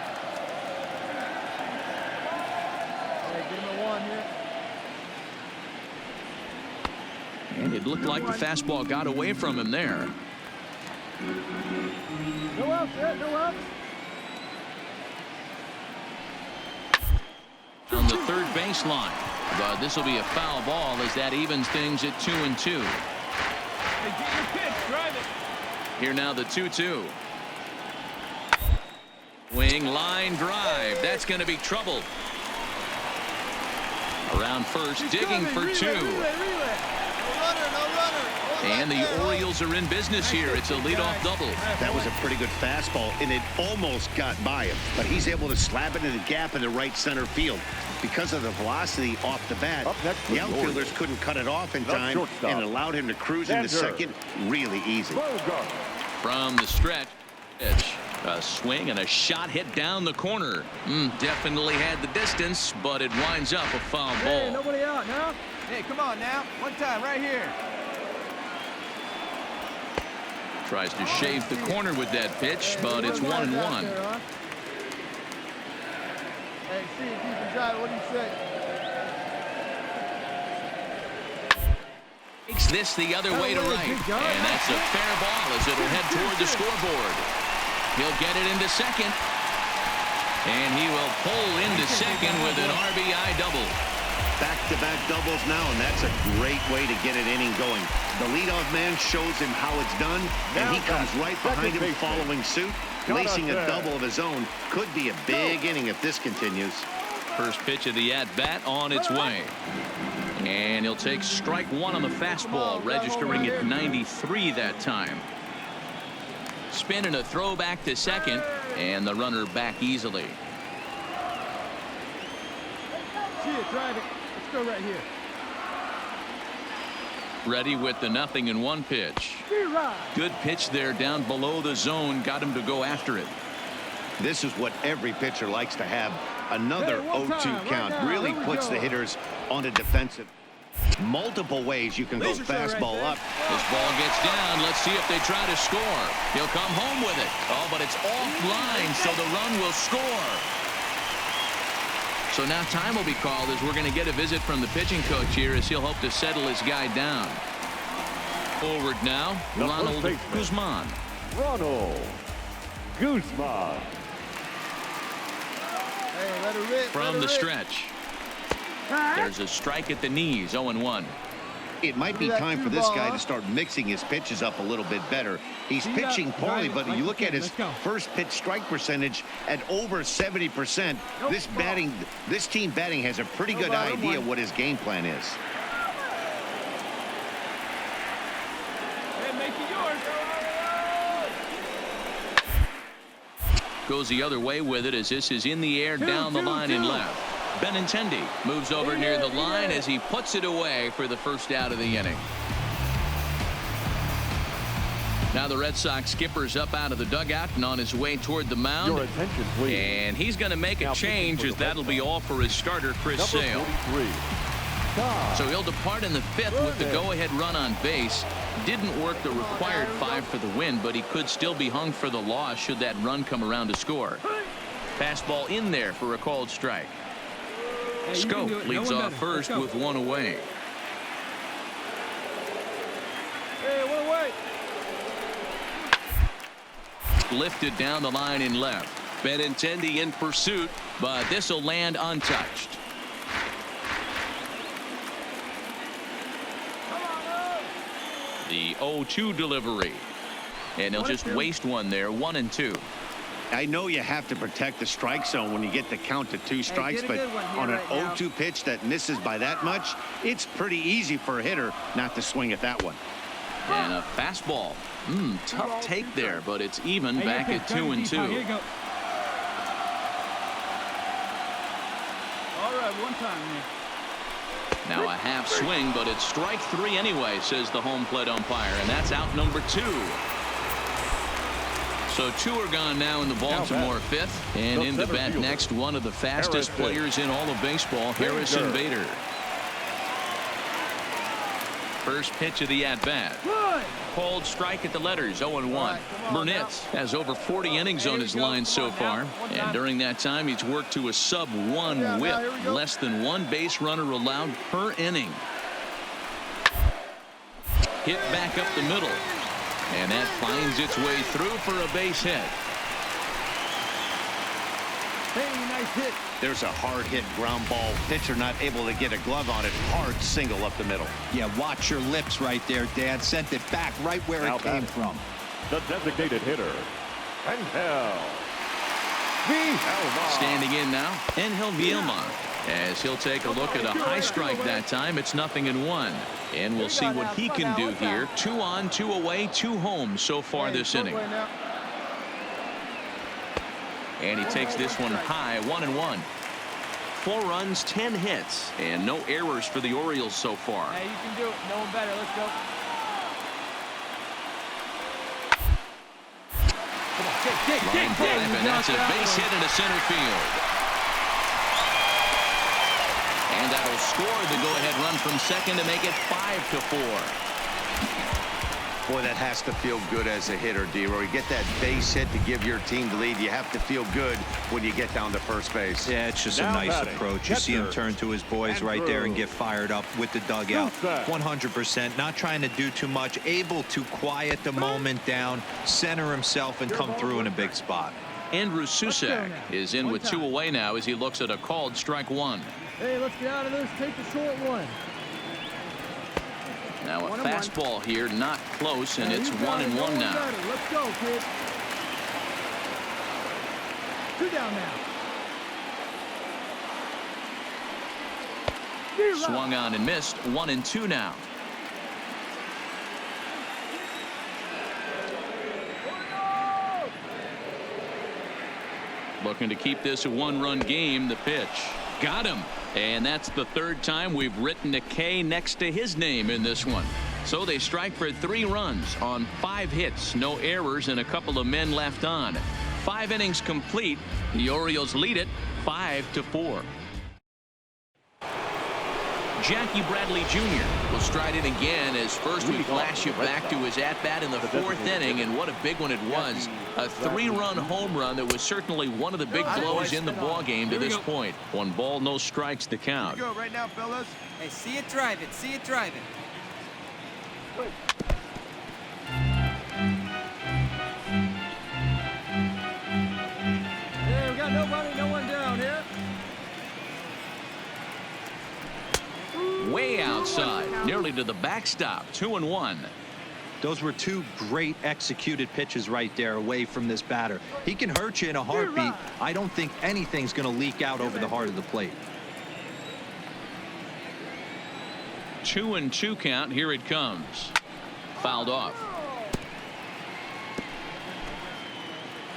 And it looked like the fastball got away from him there. No outs, no outs. On the third baseline, but this will be a foul ball as that evens things at 2-2. Hey, get your pitch, drive it. Here now the 2-2. Wing line drive. That's going to be trouble. Around first, digging for 2. And the Orioles are in business here. It's a leadoff double. That was a pretty good fastball, and it almost got by him, but he's able to slap it in the gap in the right center field. Because of the velocity off the bat, the outfielders couldn't cut it off in time, and it allowed him to cruise into second really easy. From the stretch, a swing and a shot hit down the corner. Definitely had the distance, but it winds up a foul ball. Hey, nobody out now. Hey, come on now. One time right here. Tries to shave the corner with that pitch, but it's 1-1. Hey, see if you can drive. What do you say? Takes this the other way to right, and that's a fair ball as it'll head toward the scoreboard. He'll get it into second, and he will pull into second with an RBI double. Back-to-back doubles now, and that's a great way to get an inning going. The leadoff man shows him how it's done, and he comes right behind him following suit. Lacing a double of his own could be a big inning if this continues. First pitch of the at-bat on its way. And he'll take strike 1 on the fastball, registering at 93 that time. Spin and a throw back to second, and the runner back easily. See it, drive it. Let's go right here. Ready with the 0-1 pitch. Good pitch there down below the zone. Got him to go after it. This is what every pitcher likes to have. Another 0-2 count really puts the hitters on a defensive. Multiple ways you can go fastball up. This ball gets down. Let's see if they try to score. He'll come home with it. Oh, but it's offline, so the run will score. So now time will be called as we're going to get a visit from the pitching coach here as he'll hope to settle his guy down. Forward now, Ronald Guzman. Ronald Guzman. Hey, let her rip. From the stretch. There's a strike at the knees, 0-1. It might be time for this guy to start mixing his pitches up a little bit better. He's pitching poorly, but you look at his first pitch strike percentage at over 70%. This team batting has a pretty good idea what his game plan is. Hey, make it yours. Goes the other way with it as this is in the air down the line in left. Benintendi moves over near the line as he puts it away for the first out of the inning. Now the Red Sox skipper's up out of the dugout and on his way toward the mound. Your attention, please. And he's going to make a change as that'll be all for his starter, Chris Sale. 43. So he'll depart in the fifth with the go-ahead run on base. Didn't work the required 5 for the win, but he could still be hung for the loss should that run come around to score. Fastball in there for a called strike. Scope leads off first with 1 away. Hey, 1 away. Lifted down the line in left. Benintendi in pursuit, but this will land untouched. The 0-2 delivery. And he'll just waste one there, 1-2. I know you have to protect the strike zone when you get the count to 2 strikes, but on an 0-2 pitch that misses by that much, it's pretty easy for a hitter not to swing at that one. And a fastball. Tough take there, but it's even back at 2-2. All right, one time. Now a half swing, but it's strike 3 anyway, says the home plate umpire, and that's out number 2. So 2 are gone now in the Baltimore fifth, and in the bat next, one of the fastest players in all of baseball, Harrison Bader. First pitch of the at-bat. Called strike at the letters, 0-1. Burnett has over 40 innings on his line so far, and during that time he's worked to a sub-1 whip, less than 1 base runner allowed per inning. Hit back up the middle, and that finds its way through for a base hit. Hey, nice hit. There's a hard hit ground ball. Pitcher not able to get a glove on it. Hard single up the middle. Yeah, watch your lips right there, Dad. Sent it back right where it came from. The designated hitter, Angel Vilma. Standing in now, Angel Vilma, as he'll take a look at a high strike that time. It's 0-1, and we'll see what he can do here. 2 on, 2 away, 2 home so far this inning. And he takes this one high, 1-1. 4 runs, 10 hits, and no errors for the Orioles so far. Hey, you can do it. No one better. Let's go. Line drive, and that's a base hit into center field. And that'll score the go-ahead run from second to make it 5-4. Boy, that has to feel good as a hitter, D-Roy. You get that base hit to give your team the lead. You have to feel good when you get down to first base. Yeah, it's just a nice approach. You see him turn to his boys right there and get fired up with the dugout. 100%, not trying to do too much, able to quiet the moment down, center himself, and come through in a big spot. Andrew Susak is in with 2 away now as he looks at a called strike 1. Hey, let's get out of this. Take the short one. Now a fastball here, not close, and it's 1-1 now. Let's go, kid. 2 down now. Swung on and missed. 1-2 now. Looking to keep this a 1-run game. The pitch. Got him. And that's the 3rd time we've written a K next to his name in this one. So they strike for 3 runs on 5 hits, no errors, and a couple of men left on. 5 innings complete. The Orioles lead it 5-4. Jackie Bradley Jr. will stride in again as first we flash you back to his at-bat in the 4th inning, and what a big one it was. A 3-run home run that was certainly one of the big blows in the ballgame to this point. 1 ball, no strikes to count. Here we go right now, fellas. Hey, see it, drive it. See it, drive it. Hey, we got nobody, no one down here. to the backstop. 2-1. Those were two great executed pitches right there away from this batter. He can hurt you in a heartbeat. I don't think anything's going to leak out over the heart of the plate. 2-2 count. Here it comes. Fouled off.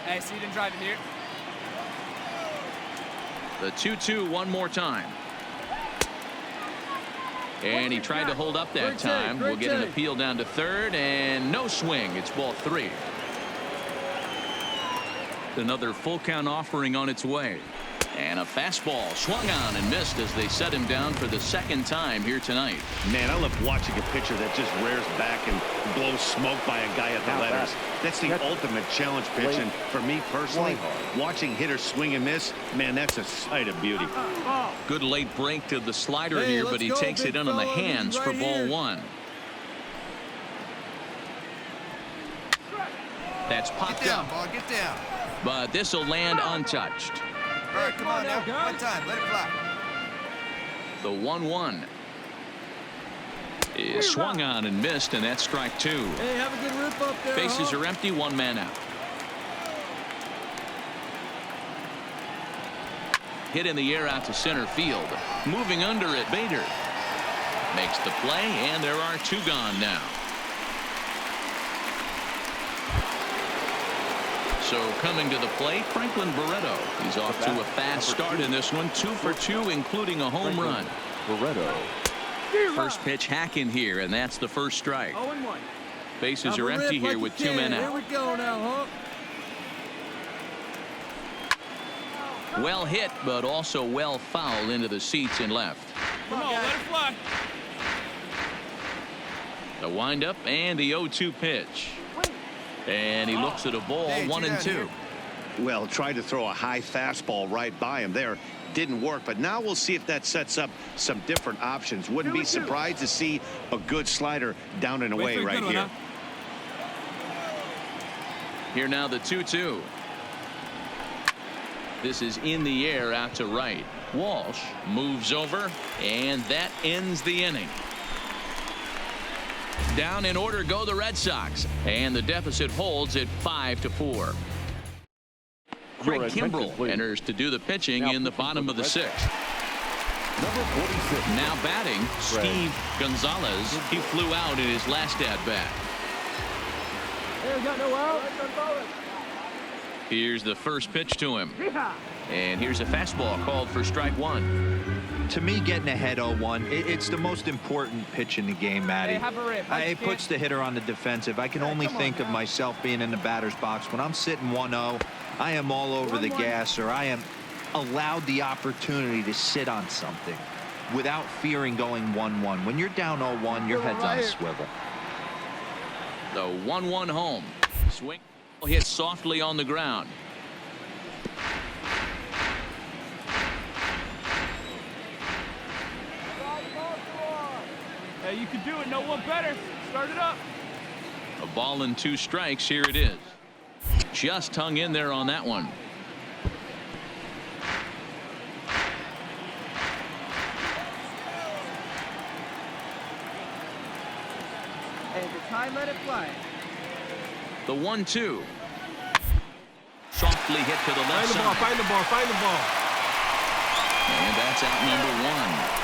Hey, see them driving here. The 2-2 one more time. And he tried to hold up that time. We'll get an appeal down to third, and no swing. It's ball 3. Another full count offering on its way. And a fastball swung on and missed as they set him down for the second time here tonight. Man, I love watching a pitcher that just rears back and blows smoke by a guy at the letters. That's the ultimate challenge pitch. And for me personally, watching hitters swing and miss, man, that's a sight of beauty. Good late break to the slider here, but he takes it in on the hands for ball 1. That's popped up. Ball, get down. But this will land untouched. All right, come on now. One time, let it fly. The 1-1 is swung on and missed, and that's strike 2. Hey, have a good rip up there. Bases are empty, 1 man out. Hit in the air out to center field. Moving under it, Bader makes the play, and there are 2 gone now. So coming to the plate, Franklin Barreto. He's off to a fast start in this one. 2 for 2, including a home run. Barreto. First pitch hack in here, and that's the first strike. 0-1. Bases are empty here with 2 men Here out. we go now, Well hit, but also well fouled into the seats and left. Come on, let it fly. The windup and the 0-2 pitch. And he looks at a ball, 1-2. Well, tried to throw a high fastball right by him there. Didn't work, but now we'll see if that sets up some different options. Wouldn't be surprised to see a good slider down and away right here. Here now the 2-2. This is in the air out to right. Walsh moves over, and that ends the inning. Down in order go the Red Sox, and the deficit holds at 5-4. Craig Kimbrell enters to do the pitching in the bottom of the 6th. Number 46. Now batting, Steve Gonzalez. He flew out in his last at bat. Hey, we got no out. Here's the first pitch to him. And here's a fastball called for strike 1. To me, getting ahead 0-1, it's the most important pitch in the game, Matty. Hey, have a rip. It puts the hitter on the defensive. I can only think of myself being in the batter's box. When I'm sitting 1-0, I am all over the gas, or I am allowed the opportunity to sit on something without fearing going 1-1. When you're down 0-1, your head's on a swivel. The 1-1 home. Swing hit softly on the ground. Hey, you can do it. No one better. Start it up. A ball and 2 strikes. Here it is. Just hung in there on that one. Hey, the time, let it fly. The 1-2. Softly hit to the left side. Find the ball. Find the ball. And that's out number 1.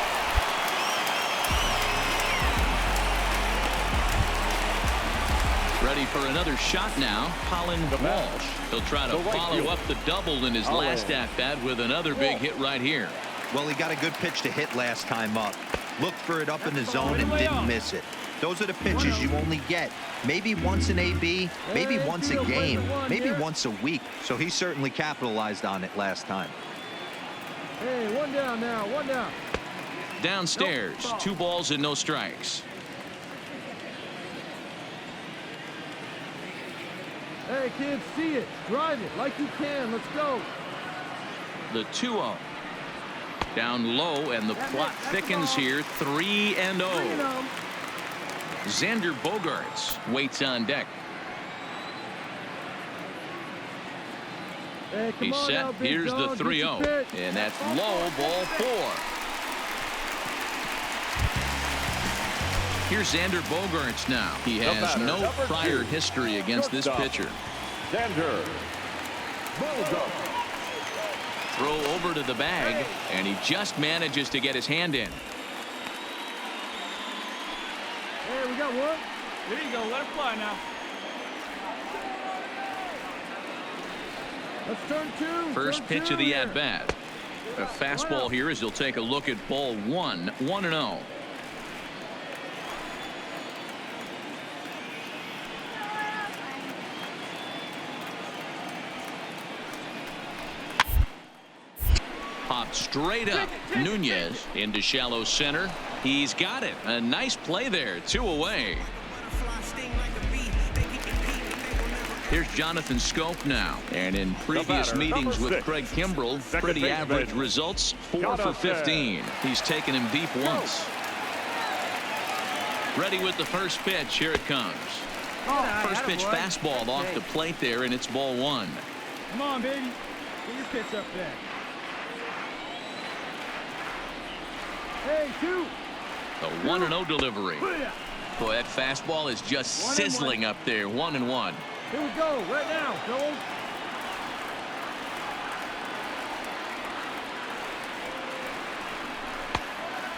Ready for another shot now, Colin Walsh. He'll try to follow up the double in his last at-bat with another big hit right here. Well, he got a good pitch to hit last time up. Looked for it up in the zone and didn't miss it. Those are the pitches you only get maybe once an AB, maybe once a game, maybe once a week. So he certainly capitalized on it last time. Hey, 1 down now. 1 down. Downstairs, 2 balls and no strikes. Hey, kids, see it. Drive it like you can. Let's go. The 2-0. Down low, and the plot thickens here. 3-0. Xander Bogaerts waits on deck. Hey, He's set. now, Here's the 3-0. And that's low, ball 4. Here's Xander Bogaerts now. He has no prior history against this pitcher. Xander Bogaerts. Throw over to the bag, and he just manages to get his hand in. Hey, we got one. There you go. Let it fly now. Let's turn two. First pitch of the at-bat. A fastball here as he'll take a look at ball one. 1-0. Popped straight up. Nunez into shallow center. He's got it. A nice play there. 2 away. Here's Jonathan Scope now. And in previous meetings with Craig Kimbrell, pretty average results. 4 for 15. He's taken him deep once. Ready with the first pitch. Here it comes. First pitch fastball off the plate there, and it's ball 1. Come on, baby. Get your pitch up there. Hey, 2. The 1-0 delivery. Boy, that fastball is just sizzling up there. 1-1. Here we go, right now, fellas.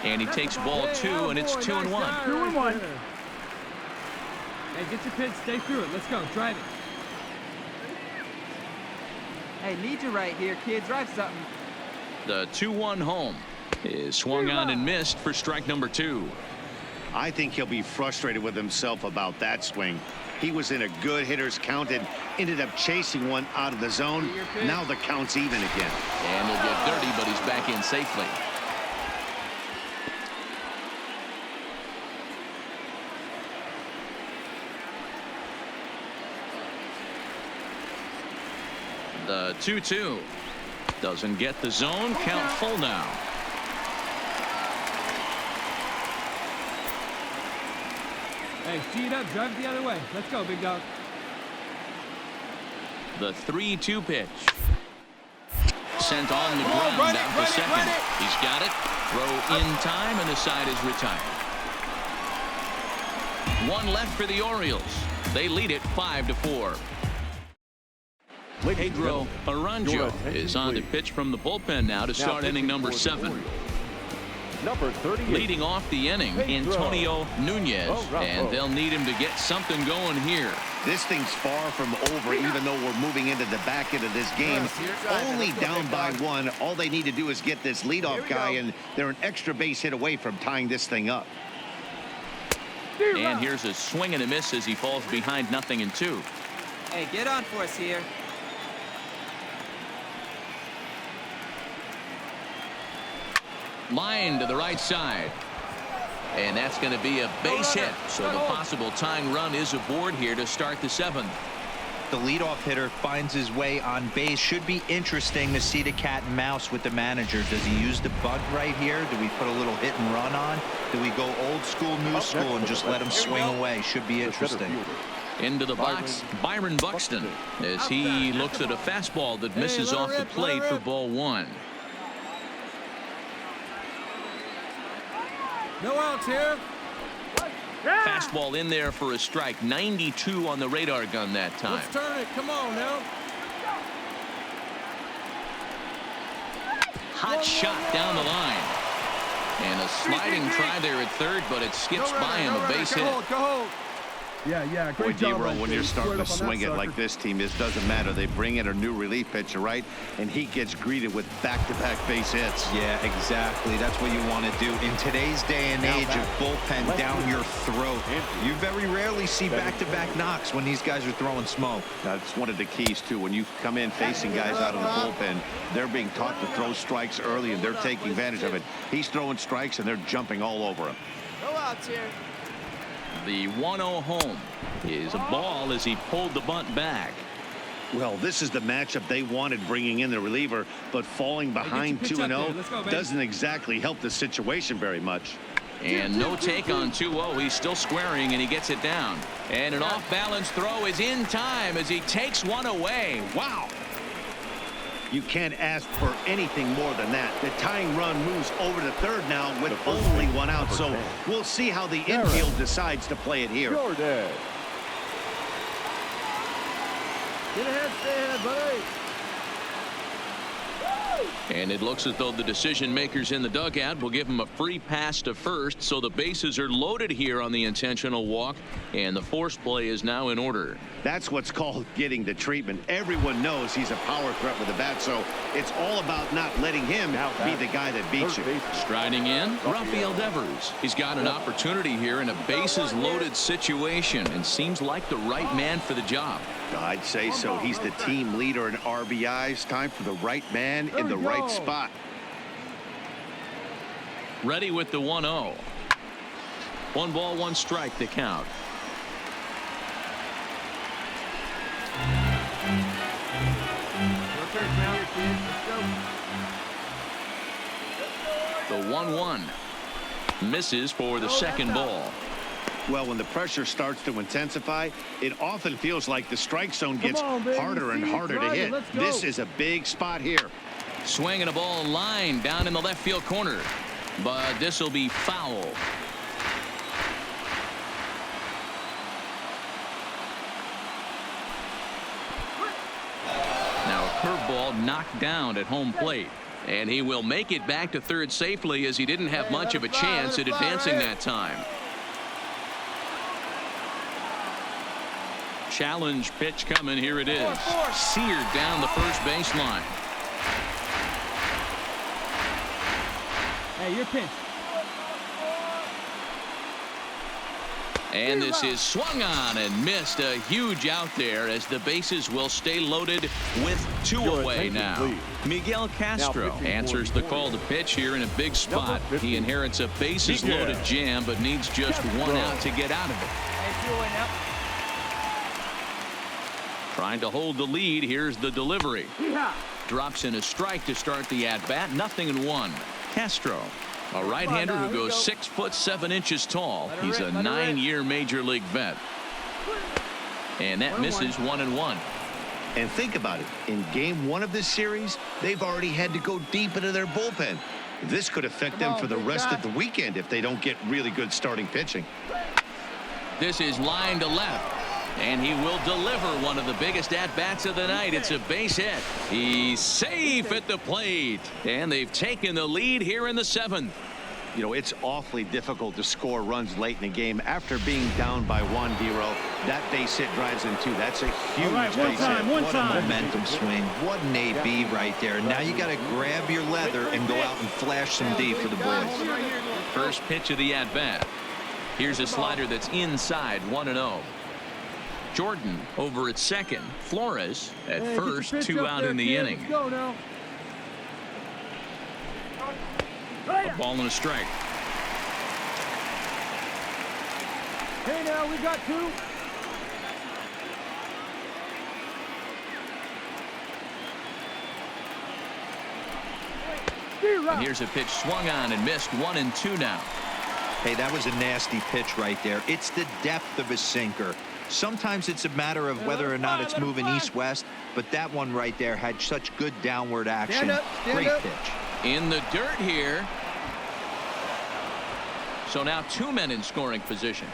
And he takes ball 2, and it's 2-1. 2-1. Hey, get your pitch, stay through it. Let's go, drive it. Hey, need you right here, kid. Drive something. The 2-1 home is swung on and missed for strike number 2. I think he'll be frustrated with himself about that swing. He was in a good hitter's count and ended up chasing one out of the zone. Now the count's even again. And he'll get dirty, but he's back in safely. The 2-2 doesn't get the zone. Count full now. Hey, tee it up, drive it the other way. Let's go, big dog. The 3-2 pitch. Sent on the ground down to second. He's got it. Throw in time, and the side is retired. 1 left for the Orioles. They lead it 5-4. Pedro Aranjo is on the pitch from the bullpen now to start inning number 7. Number 38. Leading off the inning, Antonio Nunez, and they'll need him to get something going here. This thing's far from over, even though we're moving into the back end of this game. Only down by 1. All they need to do is get this leadoff guy, and they're an extra base hit away from tying this thing up. And here's a swing and a miss as he falls behind 0-2. Hey, get on for us here. Line to the right side. And that's going to be a base hit. So the possible tying run is aboard here to start the 7th. The leadoff hitter finds his way on base. Should be interesting to see the cat and mouse with the manager. Does he use the bunt right here? Do we put a little hit and run on? Do we go old school, new school, and just let him swing away? Should be interesting. Into the box, Byron Buxton, as he looks at a fastball that misses off the plate for ball 1. No outs here. Fastball in there for a strike. 92 on the radar gun that time. Let's turn it. Come on now. Hot shot down the line. And a sliding try there at third, but it skips by him. A base hit. Go hold. Yeah, great job. Boy, when you're starting to swing it like this team is, doesn't matter. They bring in a new relief pitcher, right? And he gets greeted with back-to-back base hits. Yeah, exactly. That's what you want to do. In today's day and age of bullpen down your throat, you very rarely see back-to-back knocks when these guys are throwing smoke. That's one of the keys, too. When you come in facing guys out of the bullpen, they're being taught to throw strikes early, and they're taking advantage of it. He's throwing strikes, and they're jumping all over him. No outs here. The 1-0 home is a ball as he pulled the bunt back. Well, this is the matchup they wanted, bringing in the reliever, but falling behind 2-0 doesn't exactly help the situation very much. And no take on 2-0. He's still squaring, and he gets it down. And an off-balance throw is in time as he takes one away. Wow. You can't ask for anything more than that. The tying run moves over to third now with only one out. So we'll see how the infield decides to play it here. Jordan. Get ahead, stay ahead, buddy. And it looks as though the decision makers in the dugout will give him a free pass to first, so the bases are loaded here on the intentional walk, and the force play is now in order. That's what's called getting the treatment. Everyone knows he's a power threat with the bat, so it's all about not letting him be the guy that beats you. Striding in, Rafael Devers. He's got an opportunity here in a bases loaded situation and seems like the right man for the job. I'd say so. He's the team leader in RBIs. Time for the right man in the right spot. Ready with the 1-0. 1 ball, 1 strike to count. The 1-1 misses for the second ball. Well, when the pressure starts to intensify, it often feels like the strike zone gets harder and harder to hit. This is a big spot here. Swinging a ball line down in the left field corner, but this will be foul. Now a curveball knocked down at home plate, and he will make it back to third safely, as he didn't have much of a chance at advancing that time. Challenge pitch coming. Here it is. Seared down the first baseline. Hey, your pitch. And this is swung on and missed. A huge out there, as the bases will stay loaded with 2 away now. Miguel Castro answers the call to pitch here in a big spot. He inherits a bases loaded jam, but needs just 1 out to get out of it. Trying to hold the lead. Here's the delivery. Drops in a strike to start the at-bat. 0-1. Castro, a right-hander who goes 6'7" tall. He's a 9-year major league vet. And that misses 1-1. And think about it. In game 1 of this series, they've already had to go deep into their bullpen. This could affect them for the rest of the weekend if they don't get really good starting pitching. This is line to left. And he will deliver one of the biggest at-bats of the night. It's a base hit. He's safe at the plate. And they've taken the lead here in the 7th. You know, it's awfully difficult to score runs late in a game after being down by 1, Hero. That base hit drives in 2. That's a huge base hit. What a momentum swing. What an AB right there. Now you got to grab your leather and go out and flash some D for the boys. First pitch of the at-bat. Here's a slider that's inside. 1-0. Jordan over at second. Flores at first. 2 out in the inning. A ball and a strike. Hey, now we got 2. And here's a pitch swung on and missed. 1-2 now. Hey, that was a nasty pitch right there. It's the depth of a sinker. Sometimes it's a matter of whether or not it's moving east-west, but that one right there had such good downward action. Great pitch. In the dirt here. So now 2 men in scoring position.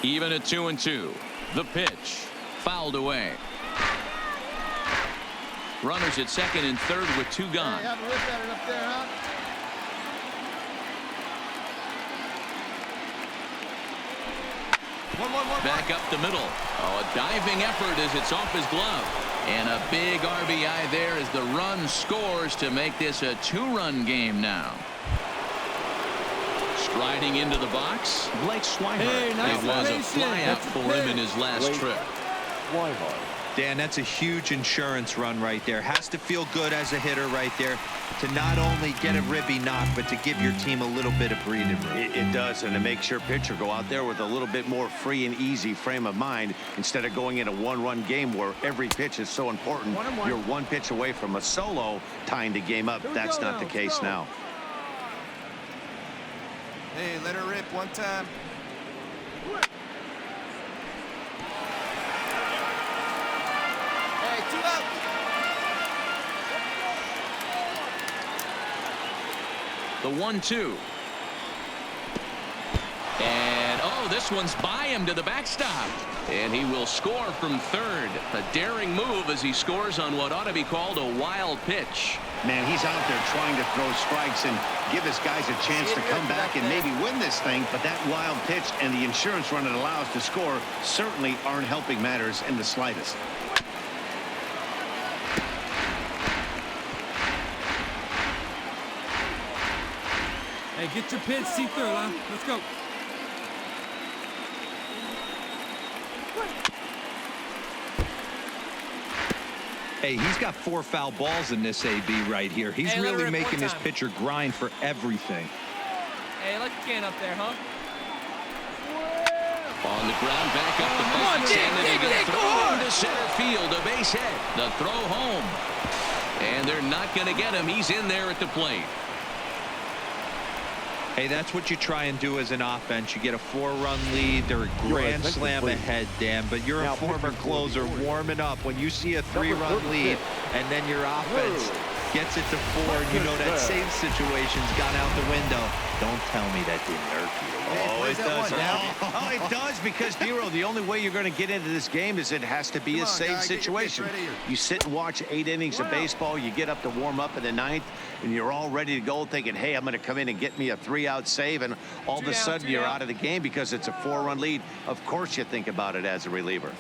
Even at 2-2. The pitch fouled away. Runners at second and third with 2 gone. Back up the middle. Oh, a diving effort as it's off his glove. And a big RBI there as the run scores to make this a 2-run game now. Striding into the box, Blake Swihart. It was a flyout for him in his last trip. Dan, that's a huge insurance run right there. Has to feel good as a hitter right there to not only get a ribby knock, but to give your team a little bit of breathing room. It does, and it makes your pitcher go out there with a little bit more free and easy frame of mind instead of going in a 1-run game where every pitch is so important. You're 1 pitch away from a solo tying the game up. That's not the case now. Hey, let her rip one time. Hey, 2 out. The 1-2. And, oh, this one's by him to the backstop. And he will score from third. A daring move as he scores on what ought to be called a wild pitch. Man, he's out there trying to throw strikes and give his guys a chance to come back and maybe win this thing. But that wild pitch and the insurance run it allows to score certainly aren't helping matters in the slightest. Hey, get your pitch, see through, huh? Let's go. Hey, he's got 4 foul balls in this AB right here. He's really making this pitcher grind for everything. Hey, like a can up there, huh? On the ground, back up the box, and then they get thrown into center field, a base hit. The throw home. And they're not going to get him. He's in there at the plate. Hey, that's what you try and do as an offense. You get a 4-run lead. They're a grand slam ahead, Dan, but you're a former closer warming up. When you see a 3-run lead and then your offense gets it to 4, and you know that same situation's gone out the window. Don't tell me that didn't hurt you. Oh, it does. Oh, it does, because, Dero, the only way you're going to get into this game is it has to be a safe situation. You sit and watch 8 innings of baseball, you get up to warm up in the 9th, and you're all ready to go thinking, hey, I'm going to come in and get me a 3-out save, and all of a sudden you're out of the game because it's a 4-run lead. Of course you think about it as a reliever.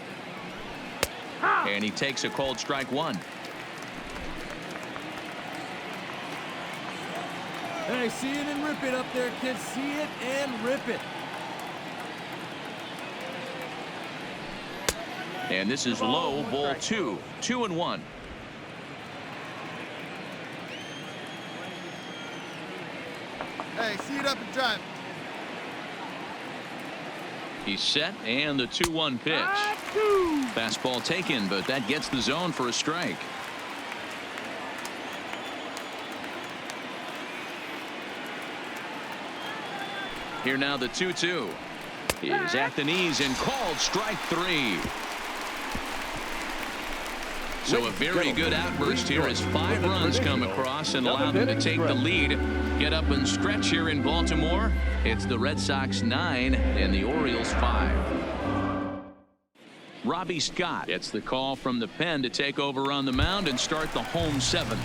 And he takes a cold strike 1. Hey, see it and rip it up there, kids. See it and rip it. And this is low, ball 2. 2-1. Hey, see it up and drive. He's set, and the 2-1 pitch. Fastball taken, but that gets the zone for a strike. Here now the 2-2 is at the knees and called strike 3. So a very good outburst here as 5 runs come across and allow them to take the lead. Get up and stretch here in Baltimore. It's the Red Sox 9 and the Orioles 5. Robbie Scott gets the call from the pen to take over on the mound and start the home 7.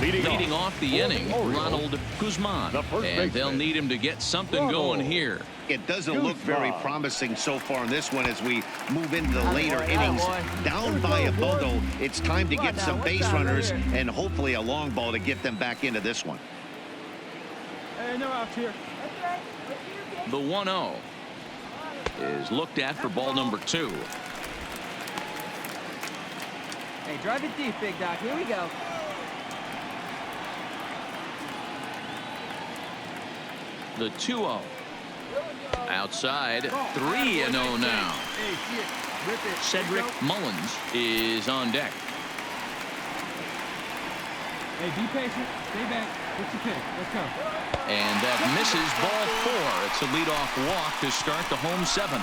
Leading off the inning, Ronald Guzman, and they'll need him to get something going here. It doesn't look very promising so far in this one as we move into the later innings. Down by a bundle, it's time to get some base runners and hopefully a long ball to get them back into this one. Hey, no outs here. The 1-0 is looked at for ball number 2. Hey, drive it deep, Big Doc. Here we go. The 2-0. Outside, 3-0 now. Cedric Mullins is on deck. Hey, be patient. Stay back. Get your pitch. Let's go. And that misses ball 4. It's a leadoff walk to start the home 7.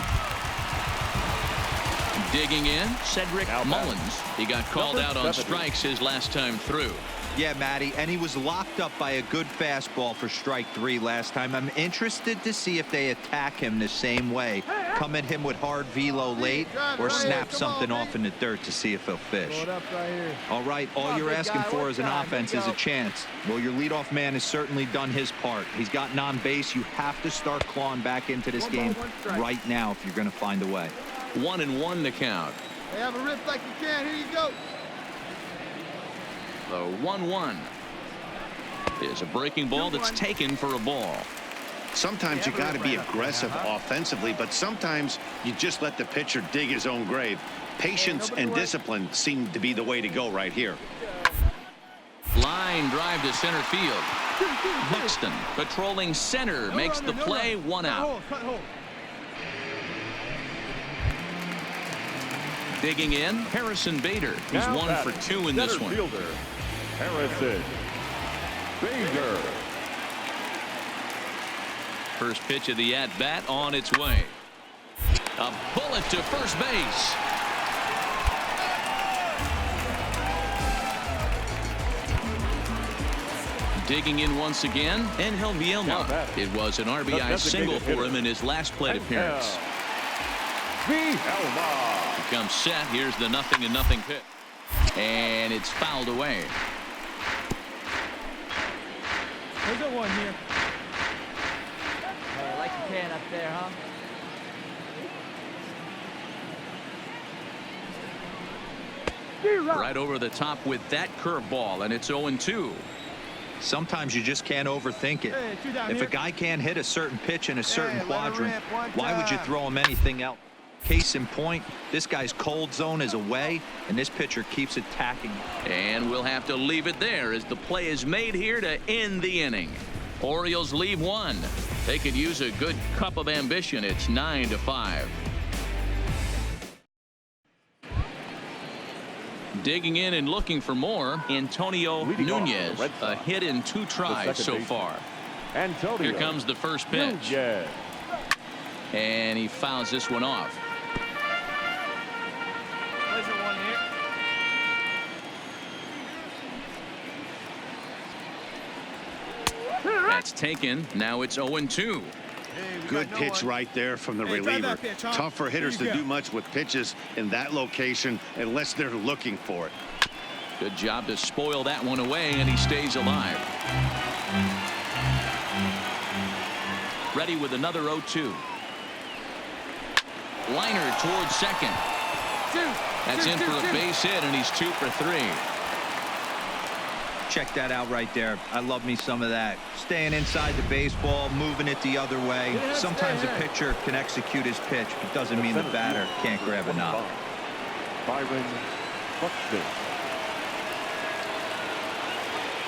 Digging in, Cedric Mullins. He got called out on strikes his last time through. Yeah, Matty, and he was locked up by a good fastball for strike 3 last time. I'm interested to see if they attack him the same way. Come at him with hard velo late or snap something off in the dirt to see if he'll fish. All right, all you're asking for as an offense is a chance. Well, your leadoff man has certainly done his part. He's gotten on base. You have to start clawing back into this game right now if you're going to find a way. 1-1 the count. Hey, have a rip like you can. Here you go. The 1-1 is a breaking ball that's taken for a ball. Sometimes you got to be aggressive offensively, but sometimes you just let the pitcher dig his own grave. Patience and discipline seem to be the way to go right here. Line drive to center field. Buxton patrolling center makes the play. 1 out. Digging in, Harrison Bader. He's 1 for 2 in this one. Harrison Bader. first pitch of the at-bat on its way. A bullet to first base. Digging in once again, Angel Vielma. It was an RBI single for him in his last plate appearance. He comes set. Here's the 0-0 pitch. And it's fouled away. There's a one here. Hey, I like the can up there, huh? Right over the top with that curveball, and it's 0-2. Sometimes you just can't overthink it. If a guy can't hit a certain pitch in a certain quadrant, why would you throw him anything else? Case in point, this guy's cold zone is away, and this pitcher keeps attacking. And we'll have to leave it there as the play is made here to end the inning. Orioles leave one. They could use a good cup of ambition. It's 9-5. Digging in and looking for more, Antonio Nunez. A hit in 2 tries so far. Here comes the first pitch. And he fouls this one off. That's taken. Now it's 0-2. Good pitch right there from the reliever. Tough for hitters to do much with pitches in that location unless they're looking for it. Good job to spoil that one away, and he stays alive. Ready with another 0-2. Liner towards second. That's in for a base hit, and he's 2 for 3. Check that out right there. I love me some of that. Staying inside the baseball, moving it the other way. Sometimes a pitcher can execute his pitch, but doesn't mean the batter can't grab a knob.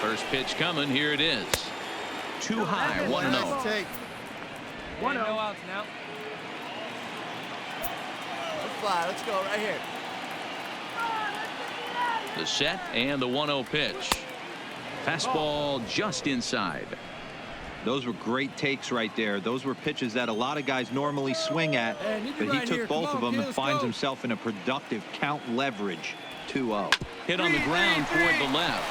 First pitch coming. Here it is. Too high. 1-0. 1-0. No outs now. Let's fly. Let's go right here. The set and the 1-0 pitch. Fastball just inside. Those were great takes right there. Those were pitches that a lot of guys normally swing at, but he took both of them and finds himself in a productive count leverage. 2-0. Hit on the ground toward the left.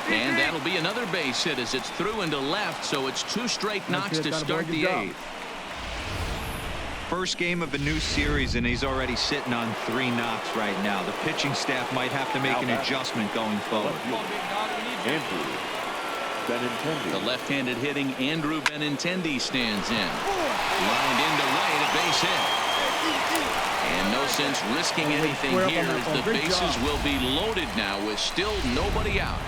And that'll be another base hit as it's through into left, so it's 2 straight knocks to start the 8th. First game of a new series, and he's already sitting on 3 knocks right now. The pitching staff might have to make an adjustment going forward. The left-handed hitting Andrew Benintendi stands in. Lined into right, a base hit. And no sense risking anything here as the bases will be loaded now with still nobody out.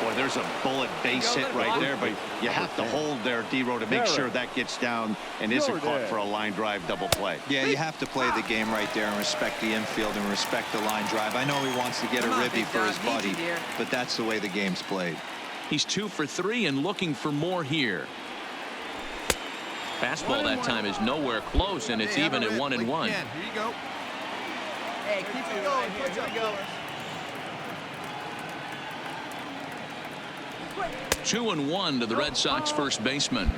Boy, there's a bullet base hit right there, but you have to hold there, D-Row, to make sure that gets down and isn't caught for a line drive double play. Yeah, you have to play the game right there and respect the infield and respect the line drive. I know he wants to get a ribby for his buddy, but that's the way the game's played. He's 2 for 3 and looking for more here. Fastball that time is nowhere close, and it's even at 1-1. Here you go. Hey, keep it going. Here we go. 2-1 to the Red Sox first baseman.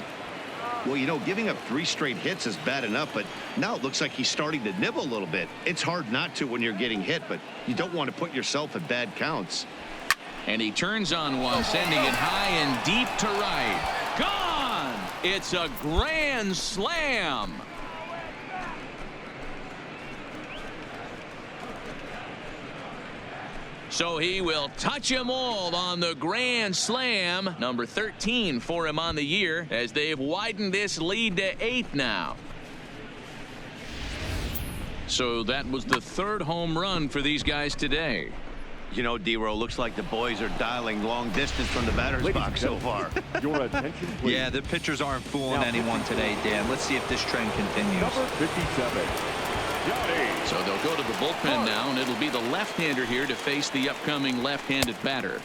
Well, you know, giving up 3 straight hits is bad enough, but now it looks like he's starting to nibble a little bit. It's hard not to when you're getting hit, but you don't want to put yourself at bad counts. And he turns on one, sending it high and deep to right. Gone! It's a grand slam. So he will touch them all on the grand slam. Number 13 for him on the year as they've widened this lead to 8 now. So that was the 3rd home run for these guys today. You know, D-Row, looks like the boys are dialing long distance from the batter's box so far. Your attention, please. Yeah, the pitchers aren't fooling anyone today, Dan. Let's see if this trend continues. Number 57. So they'll go to the bullpen now, and it'll be the left-hander here to face the upcoming left-handed batter.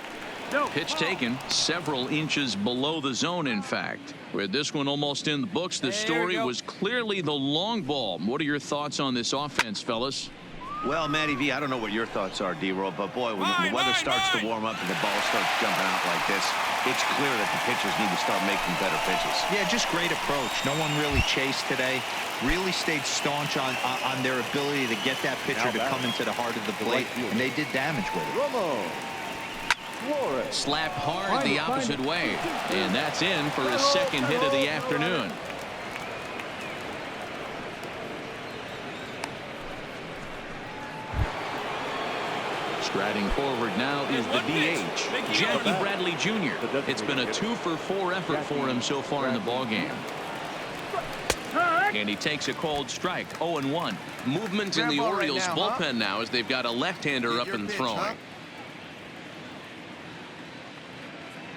Pitch taken several inches below the zone, in fact. With this one almost in the books, the story was clearly the long ball. What are your thoughts on this offense, fellas? Well, Matty V, I don't know what your thoughts are, D-Roll, but boy, when the weather starts to warm up and the ball starts jumping out like this, it's clear that the pitchers need to start making better pitches. Yeah, just great approach. No one really chased today. Really stayed staunch on their ability to get that pitcher to come into the heart of the plate, and they did damage with it. Slapped hard the opposite way, and that's in for his second hit of the afternoon. Striding forward now is the DH, Jackie Bradley Jr. It's been a 2-for-4 effort for him so far in the ballgame. And he takes a cold strike, 0-1. Movement in the Orioles bullpen now as they've got a left-hander up and throwing.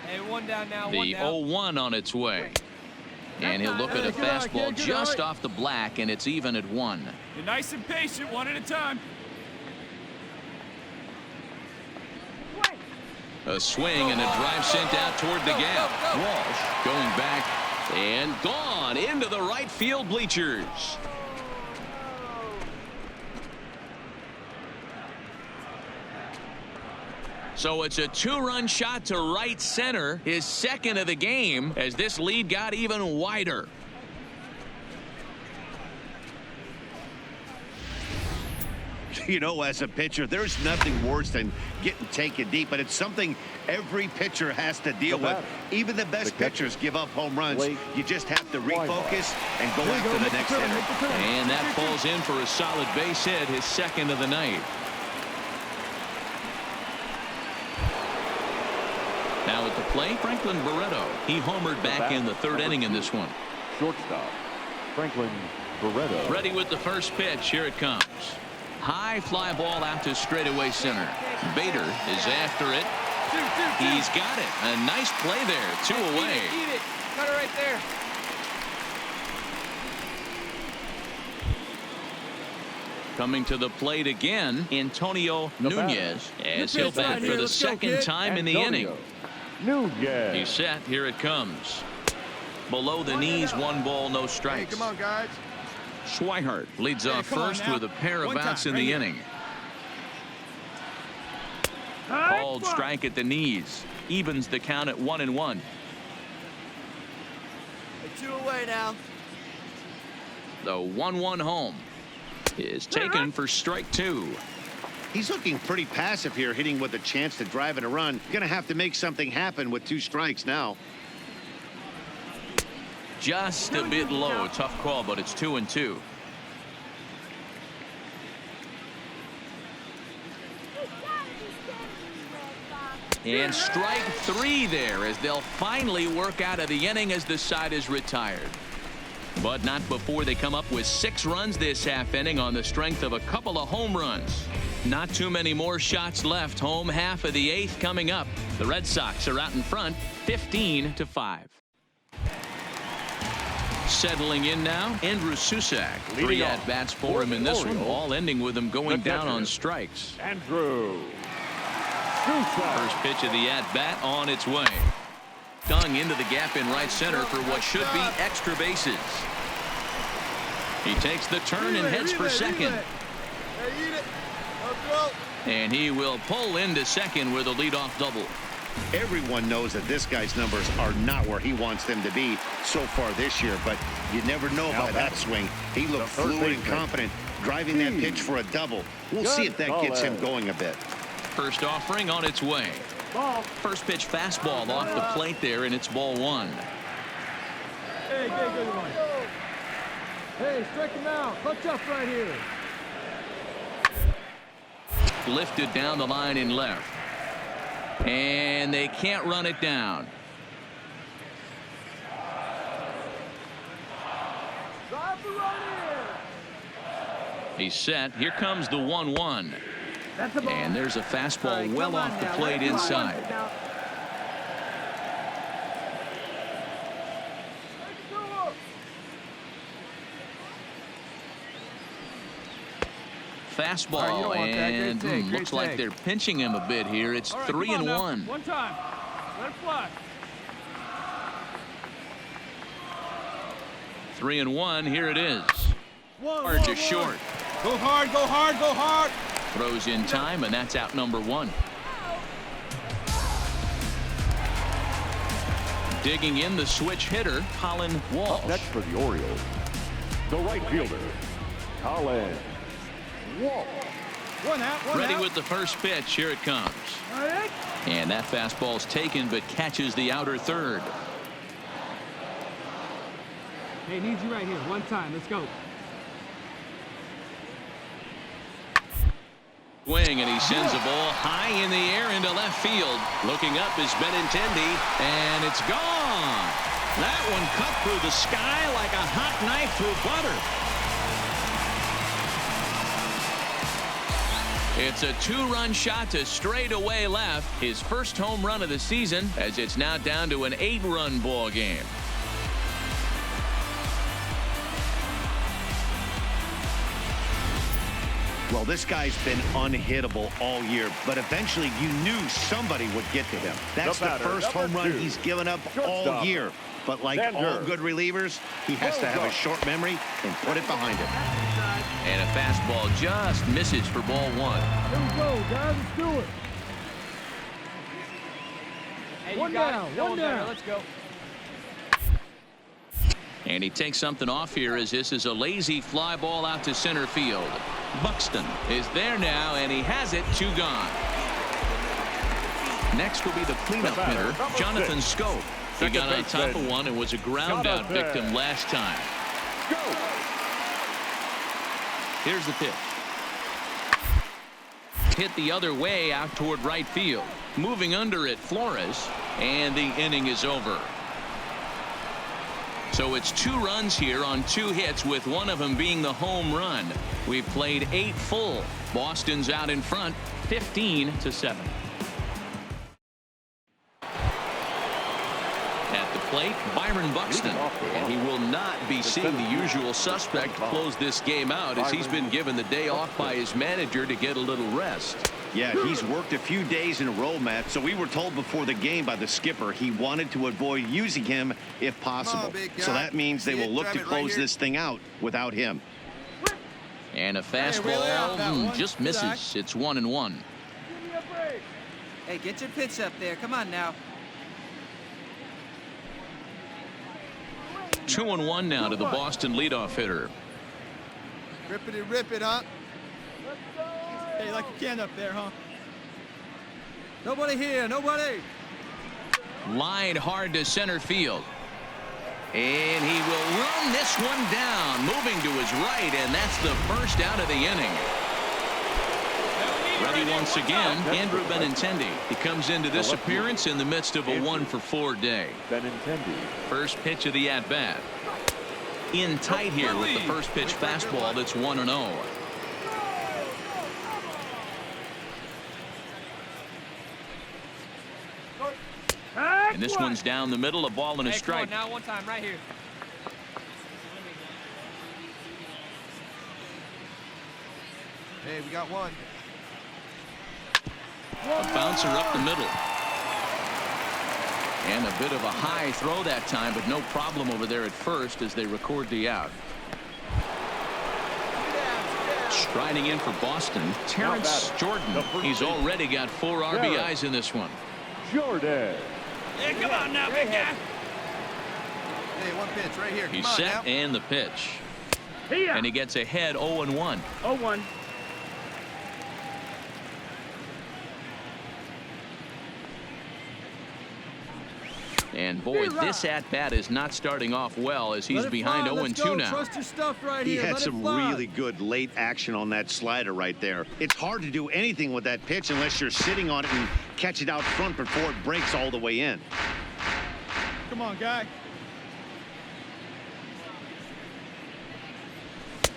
Hey, one down now. The 0-1 on its way. And he'll look at a fastball just off the black, and it's even at 1. You're nice and patient, one at a time. A swing and a drive sent out toward the gap. Walsh going back and gone into the right field bleachers. So it's a 2-run shot to right center, his second of the game, as this lead got even wider. You know, as a pitcher, there's nothing worse than getting taken deep, but it's something every pitcher has to deal with. Even the best pitchers give up home runs. You just have to refocus and go after the next hitter. And that falls in for a solid base hit, his second of the night. Now at the plate, Franklin Barreto. He homered back in the third inning in this one. Shortstop, Franklin Barreto. Ready with the first pitch. Here it comes. High fly ball out to straightaway center. Bader is after it. He's got it. A nice play there. 2 away. Eat it. Cut it right there. Coming to the plate again, Antonio Nunez, as he'll bat for the second time in the inning. He's set. Here it comes. Below the knees, 1 ball, no strikes. Hey, come on, guys. Swihart leads off first with a pair of outs in the inning. Called strike at the knees. Evens the count at 1-1. 2 away now. The 1-1 home is taken for strike 2. He's looking pretty passive here, hitting with a chance to drive in a run. Going to have to make something happen with 2 strikes now. Just a bit low. Tough call, but it's 2-2. And strike 3 there as they'll finally work out of the inning as the side is retired. But not before they come up with 6 runs this half inning on the strength of a couple of home runs. Not too many more shots left. Home half of the 8th coming up. The Red Sox are out in front 15-5. Settling in now, Andrew Susac. 3 at-bats for him in this one, all ending with him going down on strikes. Andrew Susac. First pitch of the at-bat on its way. Dung into the gap in right center for what should be extra bases. He takes the turn and heads for second. And he will pull into second with a leadoff double. Everyone knows that this guy's numbers are not where he wants them to be so far this year, but you never know by that swing. He looked fluid and confident, driving that pitch for a double. We'll see if that gets him going a bit. First offering on its way. First pitch fastball off the plate there, and it's ball 1. Hey, good one. Hey, strike him out. Clutch up right here. Lifted down the line in left. And they can't run it down. He's set. Here comes the 1-1. And there's a fastball well off the plate inside. Fastball, and looks like they're pinching him a bit here. It's 3-1. One time. Let it fly. 3-1. Here it is. Hard to short. Go hard, go hard, go hard. Throws in time, and that's out number 1. Digging in the switch hitter, Colin Walsh. Up next for the Orioles, the right fielder, Colin Walsh. One out, one Ready out. with the first pitch. Here it comes. All right. And that fastball's taken, but catches the outer third. Hey, need you right here. One time. Let's go. Swing, and he sends a ball high in the air into left field. Looking up is Benintendi, and it's gone. That one cut through the sky like a hot knife through butter. It's a 2-run shot to straightaway left. His first home run of the season, as it's now down to an 8-run ball game. Well, this guy's been unhittable all year, but eventually you knew somebody would get to him. That's the first home run he's given up all year. But like all good relievers, he has to have a short memory and put it behind him. And a fastball just misses for ball 1. Here we go, guys. Let's do it. Hey, One down, one down. Let's go. And he takes something off here as this is a lazy fly ball out to center field. Buxton is there now, and he has it. 2 gone. Next will be the cleanup hitter, Jonathan Scope. He got on top of one and was a ground out victim last time. Here's the pitch. Hit the other way out toward right field. Moving under it, Flores, and the inning is over. So it's 2 runs here on 2 hits, with one of them being the home run. We've played 8 full. Boston's out in front, 15-7. At the plate, Byron Buxton, and he will not be seeing the usual suspect close this game out, as he's been given the day off by his manager to get a little rest. Yeah, he's worked a few days in a row, Matt, so we were told before the game by the skipper he wanted to avoid using him if possible. So that means they will look to close this thing out without him. And a fastball just misses. It's 1-1. Hey, get your pitch up there. Come on now. 2-1 now to the Boston leadoff hitter. Rip it, huh? Hey, you like a can up there, huh? Nobody here, nobody. Line hard to center field. And he will run this one down, moving to his right, and that's the first out of the inning. Ready once again, Andrew Benintendi. He comes into this appearance in the midst of a 1-for-4 day. First pitch of the at-bat. In tight here with the first pitch fastball that's 1-0. And this one's down the middle, a ball and a strike. Now one time right here. Hey, we got one. A bouncer up the middle. And a bit of a high throw that time, but no problem over there at first as they record the out. Striding in for Boston, Terrence Jordan. He's already got 4 RBIs in this one. Jordan. Hey, come on now, big guy. Hey, one pitch right here. He's set and the pitch. And he gets ahead 0-1. 0-1. And boy, this at-bat is not starting off well as he's behind 0-2 now. Trust your stuff right He here. had some really good late action on that slider right there. It's hard to do anything with that pitch unless you're sitting on it and catch it out front before it breaks all the way in. Come on, guy.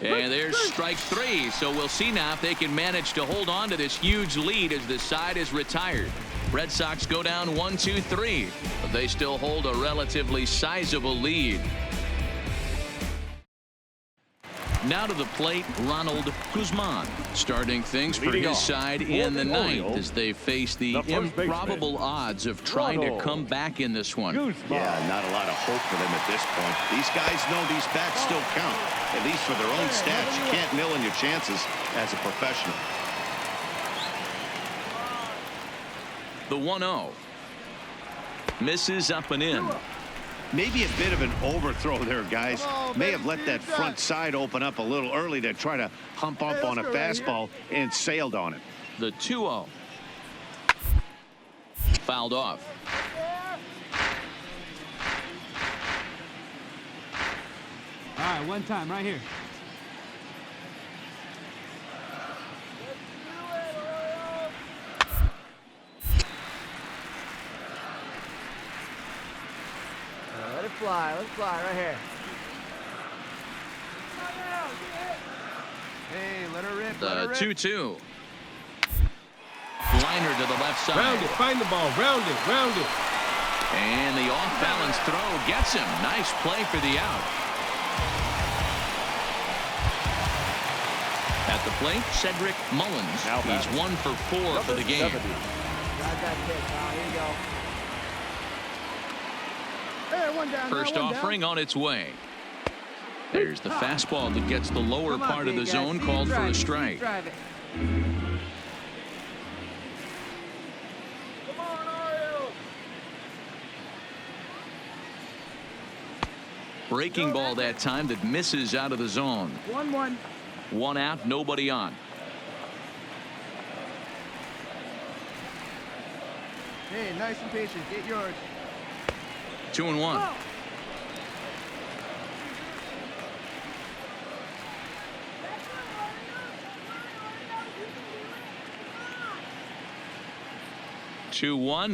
And there's strike 3. So we'll see now if they can manage to hold on to this huge lead as the side is retired. Red Sox go down 1-2-3, but they still hold a relatively sizable lead. Now to the plate, Ronald Guzman, starting things for his side in the ninth as they face the improbable odds of trying to come back in this one. Yeah, not a lot of hope for them at this point. These guys know these bats still count, at least for their own stats. You can't mill in your chances as a professional. The 1-0. Misses up and in. Maybe a bit of an overthrow there, guys. May have let that front side open up a little early to try to hump up on a fastball and sailed on it. The 2-0. Fouled off. All right, one time right here. Let's fly right here. Hey, let her rip. The 2-2. Liner to the left side. Round it, find the ball, round it. And the off-balance throw gets him. Nice play for the out. At the plate, Cedric Mullins. He's 1 for 4 for the game. Got that pitch. Here you go. First offering on its way. There's the fastball that gets the lower part of the zone, called for a strike. Breaking ball that time that misses out of the zone. 1-1. 1 out, nobody on. Hey, nice and patient. Get yours. 2-1.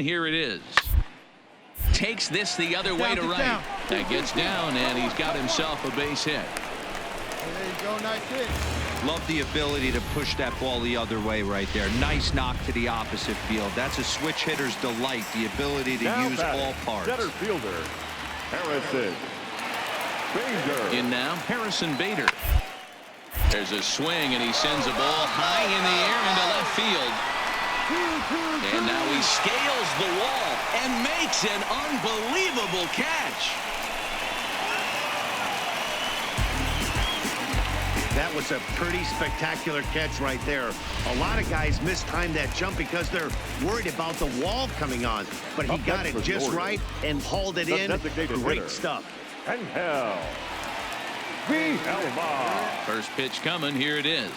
Here it is. Takes this the other way to right. That gets down, and he's got himself a base hit. There you go. Nice hit. Love the ability to push that ball the other way right there. Nice knock to the opposite field. That's a switch hitter's delight, the ability to use all parts. Center fielder, Harrison Bader. In now, Harrison Bader. There's a swing, and he sends a ball high in the air into left field. And now he scales the wall and makes an unbelievable catch. That was a pretty spectacular catch right there. A lot of guys mistimed that jump because they're worried about the wall coming on. But he got it just right and hauled it in. Great stuff. And hell. First pitch coming. Here it is.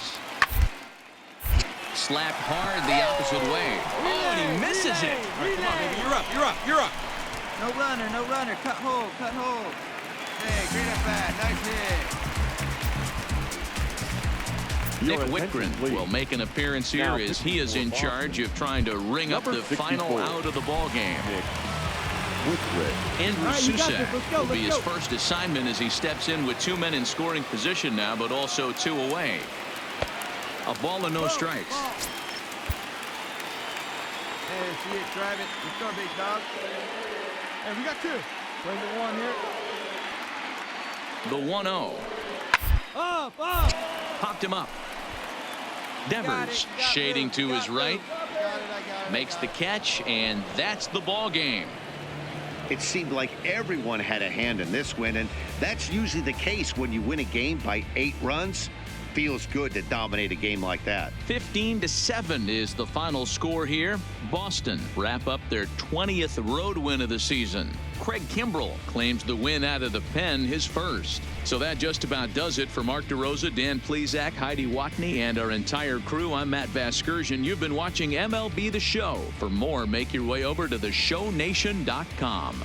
Slapped hard the opposite way. Oh, and he misses it. All right, come on, baby. You're up. No runner. Cut hold. Hey, great at bat. Nice hit. Nick Whitgren will make an appearance here as he is in charge of trying to ring up the final out of the ball game. Andrew Susak will be his first assignment as he steps in with 2 men in scoring position now, but also 2 away. A ball and no strikes. Hey, see it, drive it. Let's go, big dog. Hey, we got 2. Bring the 1 here. The 1-0. Up. Popped him up. Devers shading to his right. Makes the catch, and that's the ball game. It seemed like everyone had a hand in this win, and that's usually the case when you win a game by 8 runs. Feels good to dominate a game like that. 15-7 is the final score here. Boston wrap up their 20th road win of the season. Craig Kimbrell claims the win out of the pen, his first. So that just about does it for Mark DeRosa, Dan Plesac, Heidi Watney, and our entire crew. I'm Matt Vasgersian. You've been watching MLB The Show. For more, make your way over to theshownation.com.